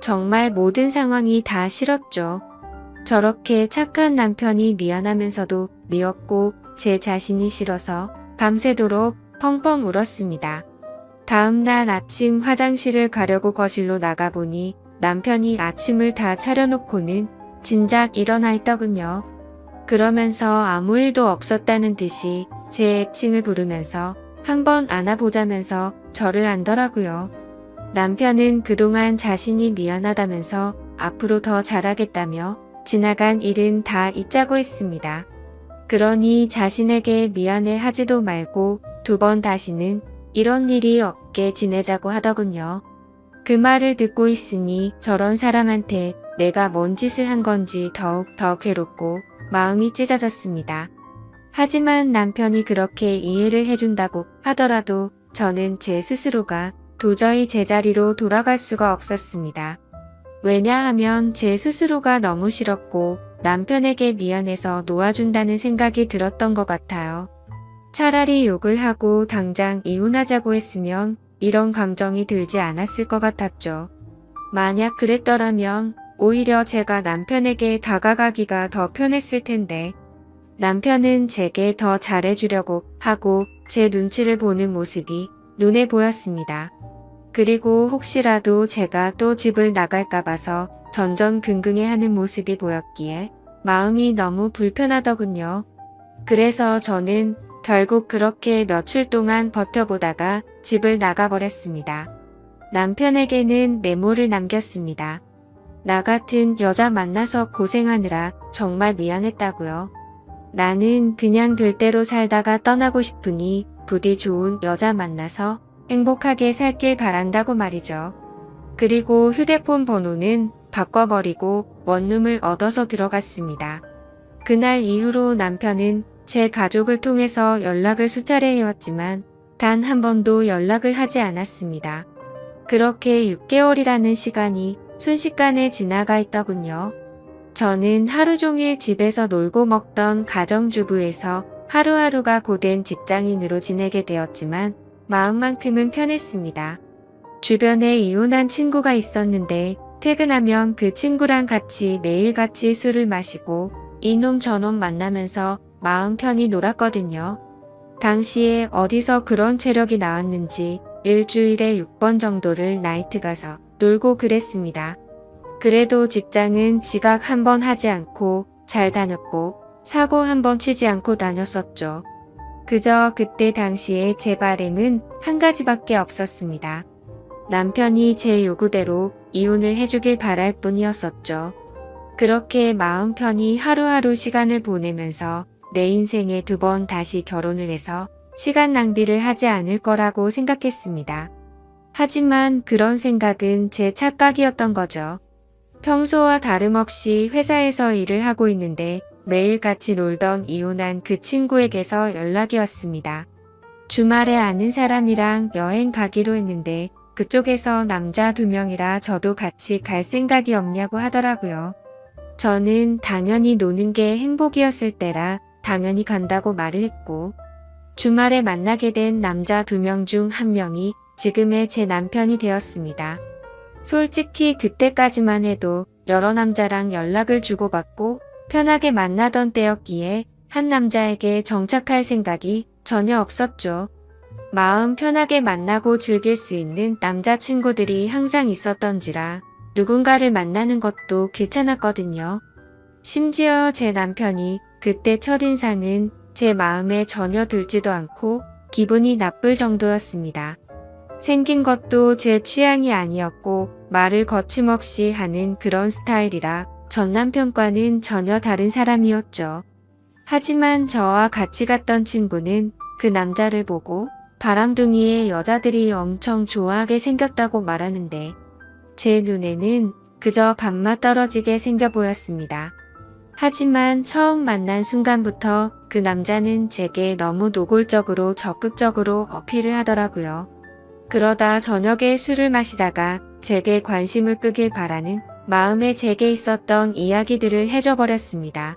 정말 모든 상황이 다 싫었죠. 저렇게 착한 남편이 미안하면서도 미웠고 제 자신이 싫어서 밤새도록 펑펑 울었습니다. 다음 날 아침 화장실을 가려고 거실로 나가보니 남편이 아침을 다 차려놓고는 진작 일어나 있더군요. 그러면서 아무 일도 없었다는 듯이 제 애칭을 부르면서 한번 안아보자면서 저를 안더라고요. 남편은 그동안 자신이 미안하다면서 앞으로 더 잘하겠다며 지나간 일은 다 잊자고 했습니다. 그러니 자신에게 미안해 하지도 말고 2번 다시는 이런 일이 없게 지내자고 하더군요. 그 말을 듣고 있으니 저런 사람한테 내가 뭔 짓을 한 건지 더욱 더 괴롭고 마음이 찢어졌습니다. 하지만 남편이 그렇게 이해를 해준다고 하더라도 저는 제 스스로가 도저히 제자리로 돌아갈 수가 없었습니다. 왜냐하면 제 스스로가 너무 싫었고 남편에게 미안해서 놓아준다는 생각이 들었던 것 같아요. 차라리 욕을 하고 당장 이혼하자고 했으면 이런 감정이 들지 않았을 것 같았죠. 만약 그랬더라면 오히려 제가 남편에게 다가가기가 더 편했을 텐데 남편은 제게 더 잘해주려고 하고 제 눈치를 보는 모습이 눈에 보였습니다. 그리고 혹시라도 제가 또 집을 나갈까 봐서 전전긍긍해하는 모습이 보였기에 마음이 너무 불편하더군요. 그래서 저는 결국 그렇게 며칠 동안 버텨보다가 집을 나가버렸습니다. 남편에게는 메모를 남겼습니다. 나 같은 여자 만나서 고생하느라 정말 미안했다고요. 나는 그냥 될 대로 살다가 떠나고 싶으니 부디 좋은 여자 만나서 행복하게 살길 바란다고 말이죠. 그리고 휴대폰 번호는 바꿔버리고 원룸을 얻어서 들어갔습니다. 그날 이후로 남편은 제 가족을 통해서 연락을 수차례 해왔지만 단 한 번도 연락을 하지 않았습니다. 그렇게 6개월이라는 시간이 순식간에 지나가 있더군요. 저는 하루 종일 집에서 놀고 먹던 가정주부에서 하루하루가 고된 직장인으로 지내게 되었지만 마음만큼은 편했습니다. 주변에 이혼한 친구가 있었는데 퇴근하면 그 친구랑 같이 매일같이 술을 마시고 이놈 저놈 만나면서 마음 편히 놀았거든요. 당시에 어디서 그런 체력이 나왔는지 일주일에 6번 정도를 나이트 가서 놀고 그랬습니다. 그래도 직장은 지각 1번 하지 않고 잘 다녔고 사고 1번 치지 않고 다녔었죠. 그저 그때 당시에 제 바램은 한 가지밖에 없었습니다. 남편이 제 요구대로 이혼을 해주길 바랄 뿐이었었죠. 그렇게 마음 편히 하루하루 시간을 보내면서 내 인생에 2번 다시 결혼을 해서 시간 낭비를 하지 않을 거라고 생각했습니다. 하지만 그런 생각은 제 착각이었던 거죠. 평소와 다름없이 회사에서 일을 하고 있는데 매일 같이 놀던 이혼한 그 친구에게서 연락이 왔습니다. 주말에 아는 사람이랑 여행 가기로 했는데 그쪽에서 남자 2명이라 저도 같이 갈 생각이 없냐고 하더라고요. 저는 당연히 노는 게 행복이었을 때라 당연히 간다고 말을 했고 주말에 만나게 된 남자 2명 중 1명이 지금의 제 남편이 되었습니다. 솔직히 그때까지만 해도 여러 남자랑 연락을 주고받고 편하게 만나던 때였기에 한 남자에게 정착할 생각이 전혀 없었죠. 마음 편하게 만나고 즐길 수 있는 남자친구들이 항상 있었던지라 누군가를 만나는 것도 귀찮았거든요. 심지어 제 남편이 그때 첫인상은 제 마음에 전혀 들지도 않고 기분이 나쁠 정도였습니다. 생긴 것도 제 취향이 아니었고 말을 거침없이 하는 그런 스타일이라 전 남편과는 전혀 다른 사람이었죠. 하지만 저와 같이 갔던 친구는 그 남자를 보고 바람둥이의 여자들이 엄청 좋아하게 생겼다고 말하는데 제 눈에는 그저 밥맛 떨어지게 생겨 보였습니다. 하지만 처음 만난 순간부터 그 남자는 제게 너무 노골적으로 적극적으로 어필을 하더라고요. 그러다 저녁에 술을 마시다가 제게 관심을 끄길 바라는 마음에 제게 있었던 이야기들을 해줘버렸습니다.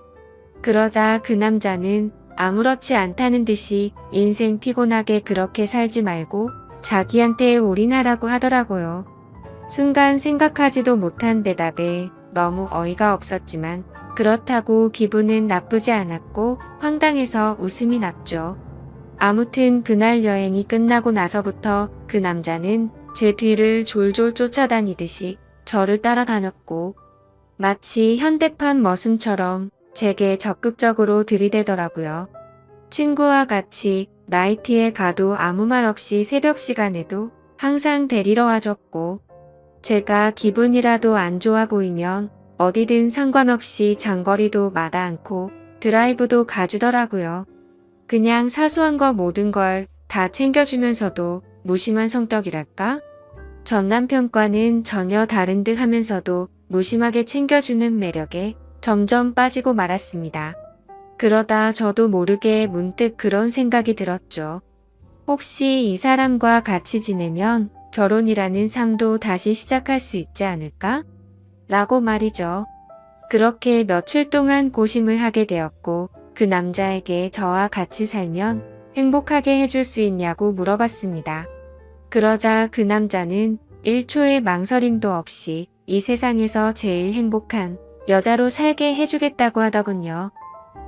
그러자 그 남자는 아무렇지 않다는 듯이 인생 피곤하게 그렇게 살지 말고 자기한테 올인하라고 하더라고요. 순간 생각하지도 못한 대답에 너무 어이가 없었지만 그렇다고 기분은 나쁘지 않았고 황당해서 웃음이 났죠. 아무튼 그날 여행이 끝나고 나서부터 그 남자는 제 뒤를 졸졸 쫓아다니듯이 저를 따라다녔고 마치 현대판 머슴처럼 제게 적극적으로 들이대더라고요. 친구와 같이 나이트에 가도 아무 말 없이 새벽 시간에도 항상 데리러 와줬고 제가 기분이라도 안 좋아 보이면 어디든 상관없이 장거리도 마다 않고 드라이브도 가주더라고요. 그냥 사소한 거 모든 걸 다 챙겨주면서도 무심한 성격이랄까? 전 남편과는 전혀 다른 듯 하면서도 무심하게 챙겨주는 매력에 점점 빠지고 말았습니다. 그러다 저도 모르게 문득 그런 생각이 들었죠. 혹시 이 사람과 같이 지내면 결혼이라는 삶도 다시 시작할 수 있지 않을까? 라고 말이죠. 그렇게 며칠 동안 고심을 하게 되었고 그 남자에게 저와 같이 살면 행복하게 해줄 수 있냐고 물어봤습니다. 그러자 그 남자는 1초의 망설임도 없이 이 세상에서 제일 행복한 여자로 살게 해주겠다고 하더군요.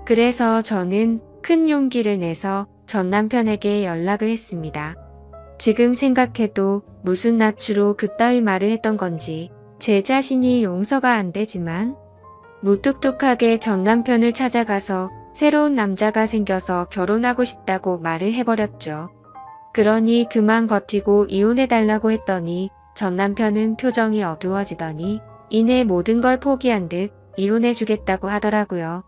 그래서 저는 큰 용기를 내서 전 남편에게 연락을 했습니다. 지금 생각해도 무슨 낯으로 그따위 말을 했던 건지 제 자신이 용서가 안 되지만 무뚝뚝하게 전 남편을 찾아가서 새로운 남자가 생겨서 결혼하고 싶다고 말을 해버렸죠. 그러니 그만 버티고 이혼해달라고 했더니 전 남편은 표정이 어두워지더니 이내 모든 걸 포기한 듯 이혼해주겠다고 하더라고요.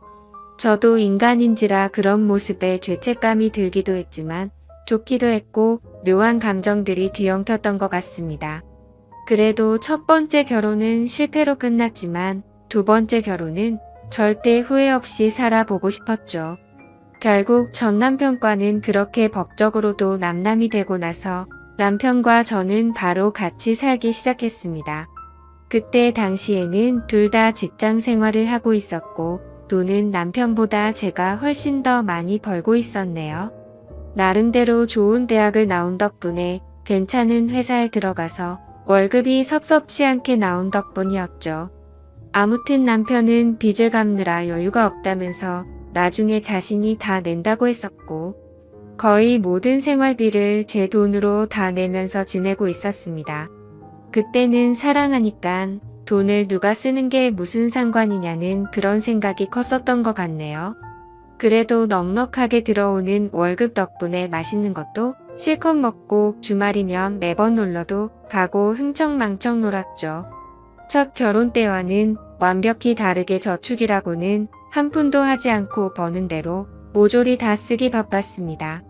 저도 인간인지라 그런 모습에 죄책감이 들기도 했지만 좋기도 했고 묘한 감정들이 뒤엉켰던 것 같습니다. 그래도 첫 번째 결혼은 실패로 끝났지만 두 번째 결혼은 절대 후회 없이 살아보고 싶었죠. 결국 전 남편과는 그렇게 법적으로도 남남이 되고 나서 남편과 저는 바로 같이 살기 시작했습니다. 그때 당시에는 둘 다 직장 생활을 하고 있었고 돈은 남편보다 제가 훨씬 더 많이 벌고 있었네요. 나름대로 좋은 대학을 나온 덕분에 괜찮은 회사에 들어가서 월급이 섭섭치 않게 나온 덕분이었죠. 아무튼 남편은 빚을 갚느라 여유가 없다면서 나중에 자신이 다 낸다고 했었고 거의 모든 생활비를 제 돈으로 다 내면서 지내고 있었습니다. 그때는 사랑하니깐 돈을 누가 쓰는 게 무슨 상관이냐는 그런 생각이 컸었던 것 같네요. 그래도 넉넉하게 들어오는 월급 덕분에 맛있는 것도 실컷 먹고 주말이면 매번 놀러도 가고 흥청망청 놀았죠. 첫 결혼 때와는 완벽히 다르게 저축이라고는 한 푼도 하지 않고 버는 대로 모조리 다 쓰기 바빴습니다.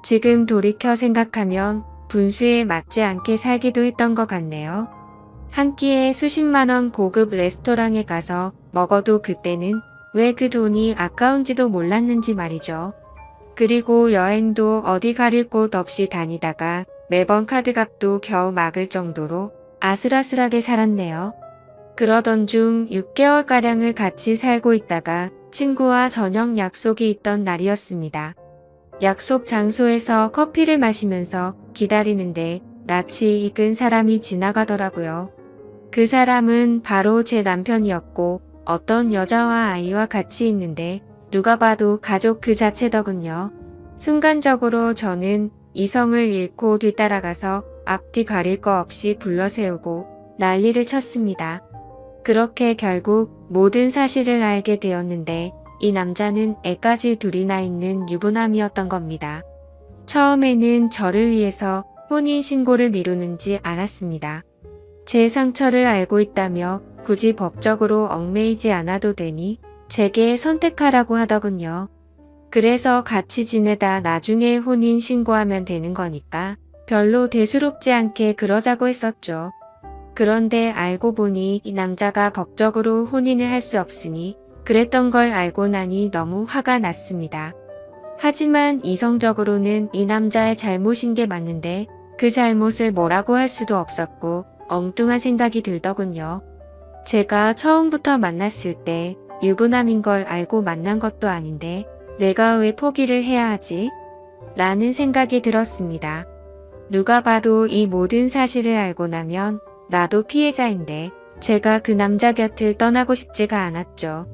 지금 돌이켜 생각하면 분수에 맞지 않게 살기도 했던 것 같네요. 한 끼에 수십만 원 고급 레스토랑에 가서 먹어도 그때는 왜 그 돈이 아까운지도 몰랐는지 말이죠. 그리고 여행도 어디 가릴 곳 없이 다니다가 매번 카드값도 겨우 막을 정도로 아슬아슬하게 살았네요. 그러던 중 6개월가량을 같이 살고 있다가 친구와 저녁 약속이 있던 날이었습니다. 약속 장소에서 커피를 마시면서 기다리는데 낯이 익은 사람이 지나가더라고요. 그 사람은 바로 제 남편이었고 어떤 여자와 아이와 같이 있는데 누가 봐도 가족 그 자체더군요. 순간적으로 저는 이성을 잃고 뒤따라가서 앞뒤 가릴 거 없이 불러세우고 난리를 쳤습니다. 그렇게 결국 모든 사실을 알게 되었는데 이 남자는 애까지 둘이나 있는 유부남이었던 겁니다. 처음에는 저를 위해서 혼인신고를 미루는지 알았습니다. 제 상처를 알고 있다며 굳이 법적으로 얽매이지 않아도 되니 제게 선택하라고 하더군요. 그래서 같이 지내다 나중에 혼인 신고하면 되는 거니까 별로 대수롭지 않게 그러자고 했었죠. 그런데 알고 보니 이 남자가 법적으로 혼인을 할 수 없으니 그랬던 걸 알고 나니 너무 화가 났습니다. 하지만 이성적으로는 이 남자의 잘못인 게 맞는데 그 잘못을 뭐라고 할 수도 없었고 엉뚱한 생각이 들더군요. 제가 처음부터 만났을 때 유부남인 걸 알고 만난 것도 아닌데 내가 왜 포기를 해야 하지? 라는 생각이 들었습니다. 누가 봐도 이 모든 사실을 알고 나면 나도 피해자인데 제가 그 남자 곁을 떠나고 싶지가 않았죠.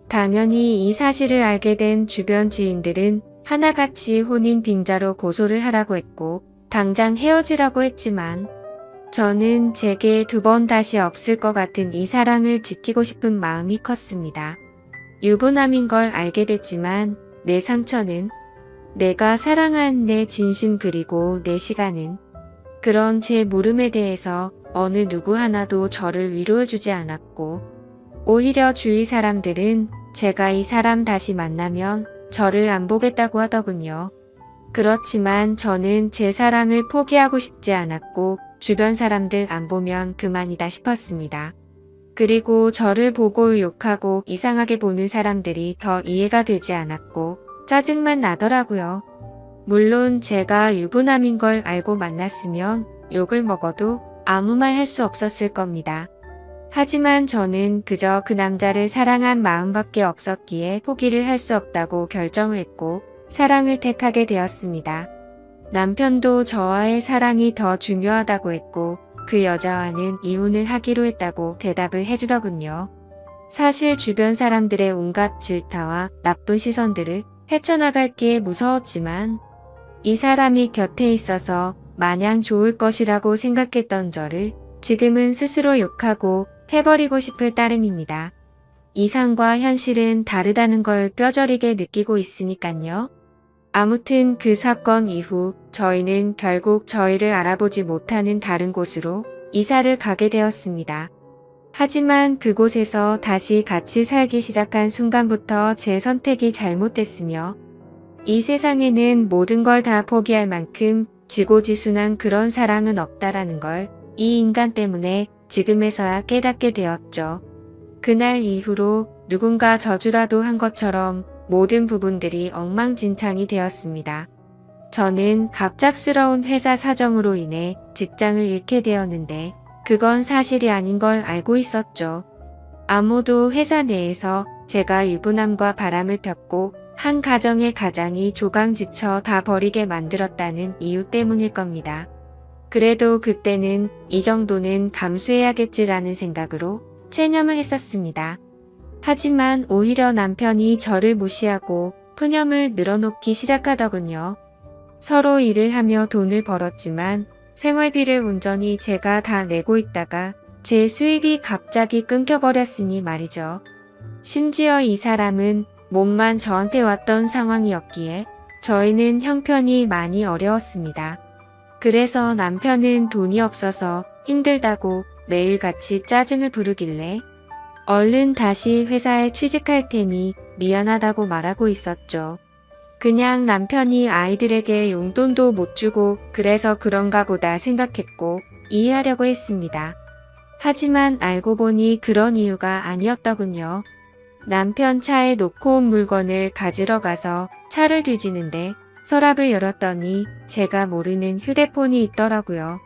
당연히 이 사실을 알게 된 주변 지인들은 하나같이 혼인 빙자로 고소를 하라고 했고 당장 헤어지라고 했지만 저는 제게 두 번 다시 없을 것 같은 이 사랑을 지키고 싶은 마음이 컸습니다. 유부남인 걸 알게 됐지만 내 상처는 내가 사랑한 내 진심 그리고 내 시간은 그런 제 물음에 대해서 어느 누구 하나도 저를 위로해주지 않았고 오히려 주위 사람들은 제가 이 사람 다시 만나면 저를 안 보겠다고 하더군요. 그렇지만 저는 제 사랑을 포기하고 싶지 않았고 주변 사람들 안 보면 그만이다 싶었습니다. 그리고 저를 보고 욕하고 이상하게 보는 사람들이 더 이해가 되지 않았고 짜증만 나더라고요. 물론 제가 유부남인 걸 알고 만났으면 욕을 먹어도 아무 말 할 수 없었을 겁니다. 하지만 저는 그저 그 남자를 사랑한 마음밖에 없었기에 포기를 할 수 없다고 결정을 했고 사랑을 택하게 되었습니다. 남편도 저와의 사랑이 더 중요하다고 했고 그 여자와는 이혼을 하기로 했다고 대답을 해주더군요. 사실 주변 사람들의 온갖 질타와 나쁜 시선들을 헤쳐나갈기에 무서웠지만 이 사람이 곁에 있어서 마냥 좋을 것이라고 생각했던 저를 지금은 스스로 욕하고 해버리고 싶을 따름입니다. 이상과 현실은 다르다는 걸 뼈저리게 느끼고 있으니깐요. 아무튼 그 사건 이후 저희는 결국 저희를 알아보지 못하는 다른 곳으로 이사를 가게 되었습니다. 하지만 그곳에서 다시 같이 살기 시작한 순간부터 제 선택이 잘못됐으며 이 세상에는 모든 걸 다 포기할 만큼 지고지순한 그런 사랑은 없다라는 걸 이 인간 때문에 지금에서야 깨닫게 되었죠. 그날 이후로 누군가 저주라도 한 것처럼 모든 부분들이 엉망진창이 되었습니다. 저는 갑작스러운 회사 사정으로 인해 직장을 잃게 되었는데 그건 사실이 아닌 걸 알고 있었죠. 아무도 회사 내에서 제가 유부남과 바람을 폈고 한 가정의 가장이 조강지쳐 다 버리게 만들었다는 이유 때문일 겁니다. 그래도 그때는 이 정도는 감수해야겠지라는 생각으로 체념을 했었습니다. 하지만 오히려 남편이 저를 무시하고 푸념을 늘어놓기 시작하더군요. 서로 일을 하며 돈을 벌었지만 생활비를 온전히 제가 다 내고 있다가 제 수입이 갑자기 끊겨버렸으니 말이죠. 심지어 이 사람은 몸만 저한테 왔던 상황이었기에 저희는 형편이 많이 어려웠습니다. 그래서 남편은 돈이 없어서 힘들다고 매일같이 짜증을 부르길래 얼른 다시 회사에 취직할 테니 미안하다고 말하고 있었죠. 그냥 남편이 아이들에게 용돈도 못 주고 그래서 그런가 보다 생각했고 이해하려고 했습니다. 하지만 알고 보니 그런 이유가 아니었더군요. 남편 차에 놓고 온 물건을 가지러 가서 차를 뒤지는데 서랍을 열었더니 제가 모르는 휴대폰이 있더라고요.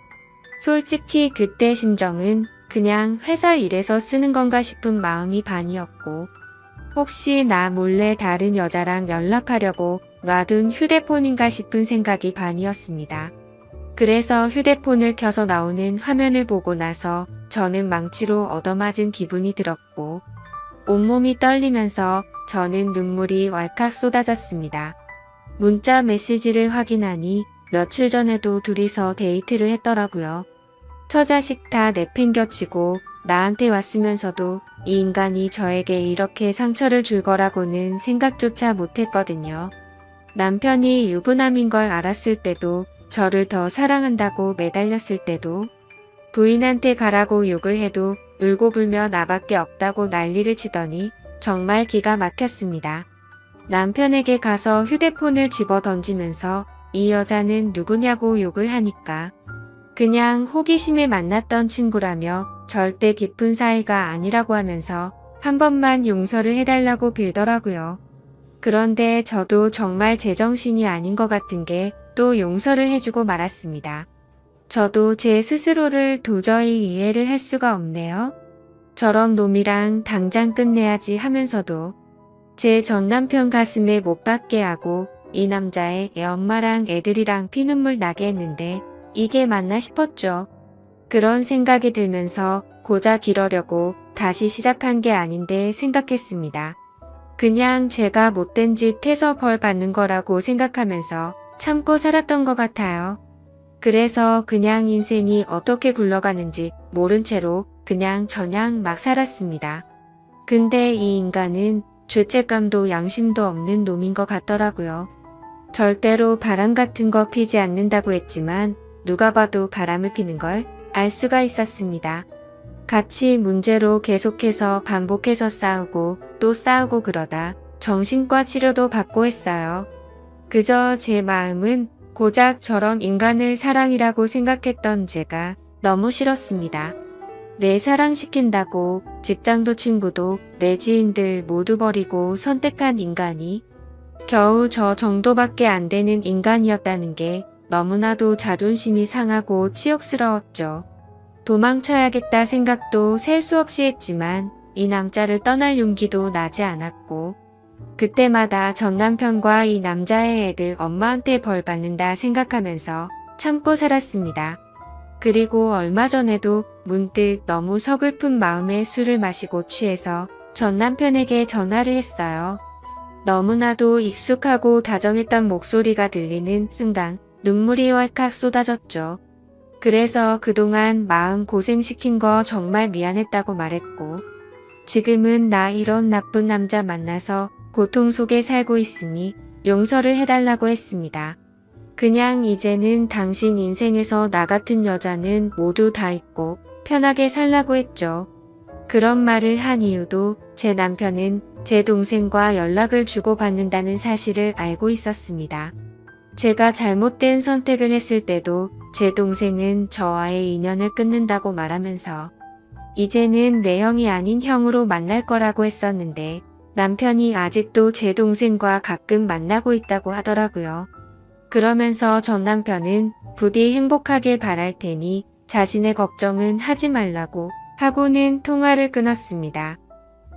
솔직히 그때 심정은 그냥 회사 일에서 쓰는 건가 싶은 마음이 반이었고 혹시 나 몰래 다른 여자랑 연락하려고 놔둔 휴대폰인가 싶은 생각이 반이었습니다. 그래서 휴대폰을 켜서 나오는 화면을 보고 나서 저는 망치로 얻어맞은 기분이 들었고 온몸이 떨리면서 저는 눈물이 왈칵 쏟아졌습니다. 문자 메시지를 확인하니 며칠 전에도 둘이서 데이트를 했더라고요. 처자식 다 내팽겨치고 나한테 왔으면서도 이 인간이 저에게 이렇게 상처를 줄 거라고는 생각조차 못했거든요. 남편이 유부남인 걸 알았을 때도, 저를 더 사랑한다고 매달렸을 때도, 부인한테 가라고 욕을 해도 울고불며 나밖에 없다고 난리를 치더니 정말 기가 막혔습니다. 남편에게 가서 휴대폰을 집어 던지면서 이 여자는 누구냐고 욕을 하니까 그냥 호기심에 만났던 친구라며 절대 깊은 사이가 아니라고 하면서 한 번만 용서를 해달라고 빌더라고요. 그런데 저도 정말 제정신이 아닌 것 같은 게 또 용서를 해주고 말았습니다. 저도 제 스스로를 도저히 이해를 할 수가 없네요. 저런 놈이랑 당장 끝내야지 하면서도 제 전남편 가슴에 못 박게 하고 이 남자의 애 엄마랑 애들이랑 피눈물 나게 했는데 이게 맞나 싶었죠. 그런 생각이 들면서 고작 이러려고 다시 시작한 게 아닌데 생각했습니다. 그냥 제가 못된 짓 해서 벌 받는 거라고 생각하면서 참고 살았던 것 같아요. 그래서 그냥 인생이 어떻게 굴러가는지 모른 채로 그냥 저냥 막 살았습니다. 근데 이 인간은 죄책감도 양심도 없는 놈인 것 같더라고요. 절대로 바람 같은 거 피지 않는다고 했지만 누가 봐도 바람을 피는 걸 알 수가 있었습니다. 같이 문제로 계속해서 반복해서 싸우고 또 싸우고 그러다 정신과 치료도 받고 했어요. 그저 제 마음은 고작 저런 인간을 사랑이라고 생각했던 제가 너무 싫었습니다. 내 사랑시킨다고 직장도 친구도 내 지인들 모두 버리고 선택한 인간이 겨우 저 정도밖에 안 되는 인간이었다는 게 너무나도 자존심이 상하고 치욕스러웠죠. 도망쳐야겠다 생각도 셀 수 없이 했지만 이 남자를 떠날 용기도 나지 않았고 그때마다 전 남편과 이 남자의 애들 엄마한테 벌 받는다 생각하면서 참고 살았습니다. 그리고 얼마 전에도 문득 너무 서글픈 마음에 술을 마시고 취해서 전 남편에게 전화를 했어요. 너무나도 익숙하고 다정했던 목소리가 들리는 순간 눈물이 왈칵 쏟아졌죠. 그래서 그동안 마음 고생시킨 거 정말 미안했다고 말했고 지금은 나 이런 나쁜 남자 만나서 고통 속에 살고 있으니 용서를 해달라고 했습니다. 그냥 이제는 당신 인생에서 나 같은 여자는 모두 다 있고 편하게 살라고 했죠. 그런 말을 한 이유도 제 남편은 제 동생과 연락을 주고받는다는 사실을 알고 있었습니다. 제가 잘못된 선택을 했을 때도 제 동생은 저와의 인연을 끊는다고 말하면서 이제는 내 형이 아닌 형으로 만날 거라고 했었는데 남편이 아직도 제 동생과 가끔 만나고 있다고 하더라고요. 그러면서 전 남편은 부디 행복하길 바랄 테니 자신의 걱정은 하지 말라고 하고는 통화를 끊었습니다.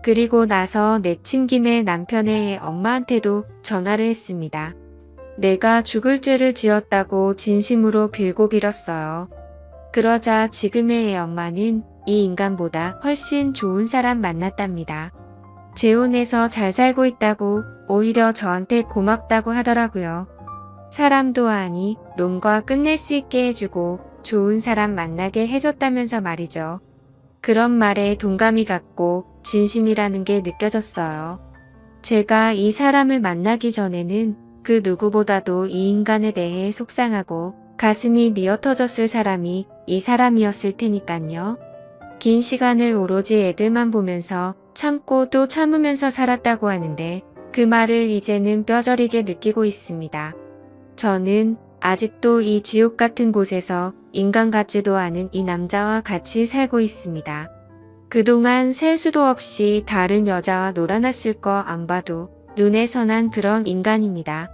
그리고 나서 내친 김에 남편의 엄마한테도 전화를 했습니다. 내가 죽을 죄를 지었다고 진심으로 빌고 빌었어요. 그러자 지금의 애 엄마는 이 인간보다 훨씬 좋은 사람 만났답니다. 재혼해서 잘 살고 있다고 오히려 저한테 고맙다고 하더라고요. 사람도 아니 놈과 끝낼 수 있게 해주고 좋은 사람 만나게 해줬다면서 말이죠. 그런 말에 동감이 갔고 진심이라는 게 느껴졌어요. 제가 이 사람을 만나기 전에는 그 누구보다도 이 인간에 대해 속상하고 가슴이 미어터졌을 사람이 이 사람이었을 테니깐요. 긴 시간을 오로지 애들만 보면서 참고 또 참으면서 살았다고 하는데 그 말을 이제는 뼈저리게 느끼고 있습니다. 저는 아직도 이 지옥 같은 곳에서 인간 같지도 않은 이 남자와 같이 살고 있습니다. 그동안 셀 수도 없이 다른 여자와 놀아났을 거 안 봐도 눈에 선한 그런 인간입니다.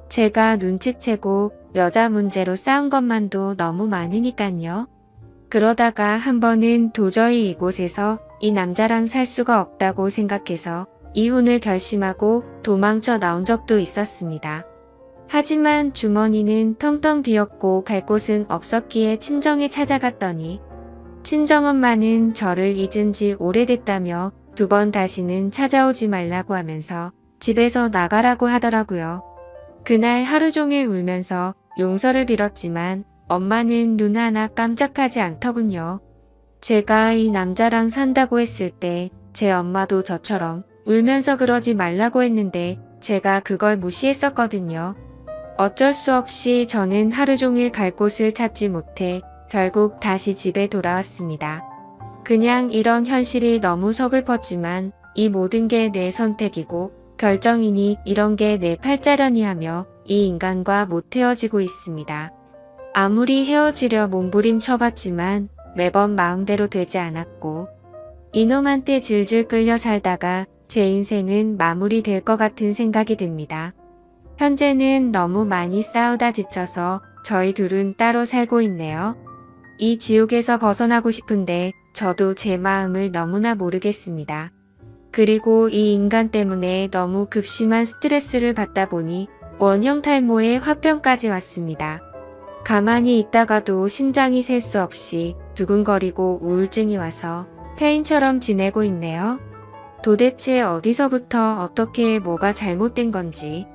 제가 눈치채고 여자 문제로 싸운 것만도 너무 많으니깐요. 그러다가 한 번은 도저히 이곳에서 이 남자랑 살 수가 없다고 생각해서 이혼을 결심하고 도망쳐 나온 적도 있었습니다. 하지만 주머니는 텅텅 비었고 갈 곳은 없었기에 친정에 찾아갔더니 친정엄마는 저를 잊은 지 오래됐다며 2번 다시는 찾아오지 말라고 하면서 집에서 나가라고 하더라고요. 그날 하루 종일 울면서 용서를 빌었지만 엄마는 눈 하나 깜짝하지 않더군요. 제가 이 남자랑 산다고 했을 때 제 엄마도 저처럼 울면서 그러지 말라고 했는데 제가 그걸 무시했었거든요. 어쩔 수 없이 저는 하루 종일 갈 곳을 찾지 못해 결국 다시 집에 돌아왔습니다. 그냥 이런 현실이 너무 서글펐지만 이 모든 게 내 선택이고 결정이니 이런 게 내 팔자련이 하며 이 인간과 못 헤어지고 있습니다. 아무리 헤어지려 몸부림 쳐봤지만 매번 마음대로 되지 않았고 이놈한테 질질 끌려 살다가 제 인생은 마무리될 것 같은 생각이 듭니다. 현재는 너무 많이 싸우다 지쳐서 저희 둘은 따로 살고 있네요. 이 지옥에서 벗어나고 싶은데 저도 제 마음을 너무나 모르겠습니다. 그리고 이 인간 때문에 너무 극심한 스트레스를 받다 보니 원형 탈모에 화병까지 왔습니다. 가만히 있다가도 심장이 셀 수 없이 두근거리고 우울증이 와서 폐인처럼 지내고 있네요. 도대체 어디서부터 어떻게 뭐가 잘못된 건지.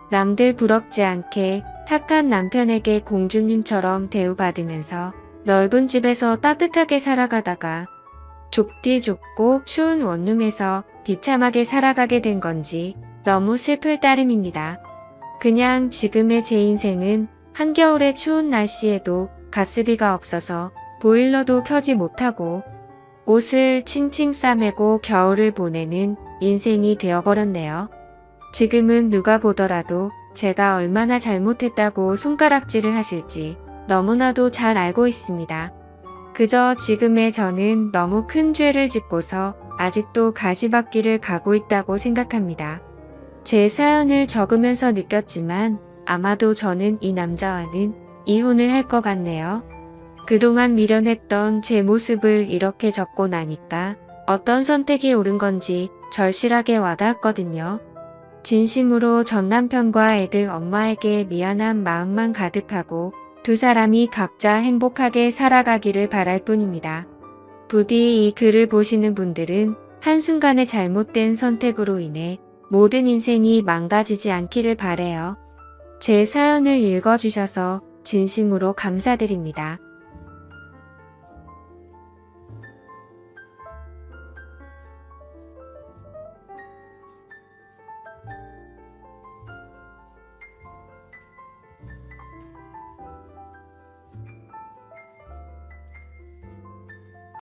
남들 부럽지 않게 착한 남편에게 공주님처럼 대우받으면서 넓은 집에서 따뜻하게 살아가다가 좁디 좁고 추운 원룸에서 비참하게 살아가게 된 건지 너무 슬플 따름입니다. 그냥 지금의 제 인생은 한겨울의 추운 날씨에도 가스비가 없어서 보일러도 켜지 못하고 옷을 칭칭 싸매고 겨울을 보내는 인생이 되어버렸네요. 지금은 누가 보더라도 제가 얼마나 잘못했다고 손가락질을 하실지 너무나도 잘 알고 있습니다. 그저 지금의 저는 너무 큰 죄를 짓고서 아직도 가시밭길을 가고 있다고 생각합니다. 제 사연을 적으면서 느꼈지만 아마도 저는 이 남자와는 이혼을 할 것 같네요. 그동안 미련했던 제 모습을 이렇게 적고 나니까 어떤 선택이 옳은 건지 절실하게 와닿았거든요. 진심으로 전 남편과 애들 엄마에게 미안한 마음만 가득하고 두 사람이 각자 행복하게 살아가기를 바랄 뿐입니다. 부디 이 글을 보시는 분들은 한순간의 잘못된 선택으로 인해 모든 인생이 망가지지 않기를 바래요. 제 사연을 읽어주셔서 진심으로 감사드립니다.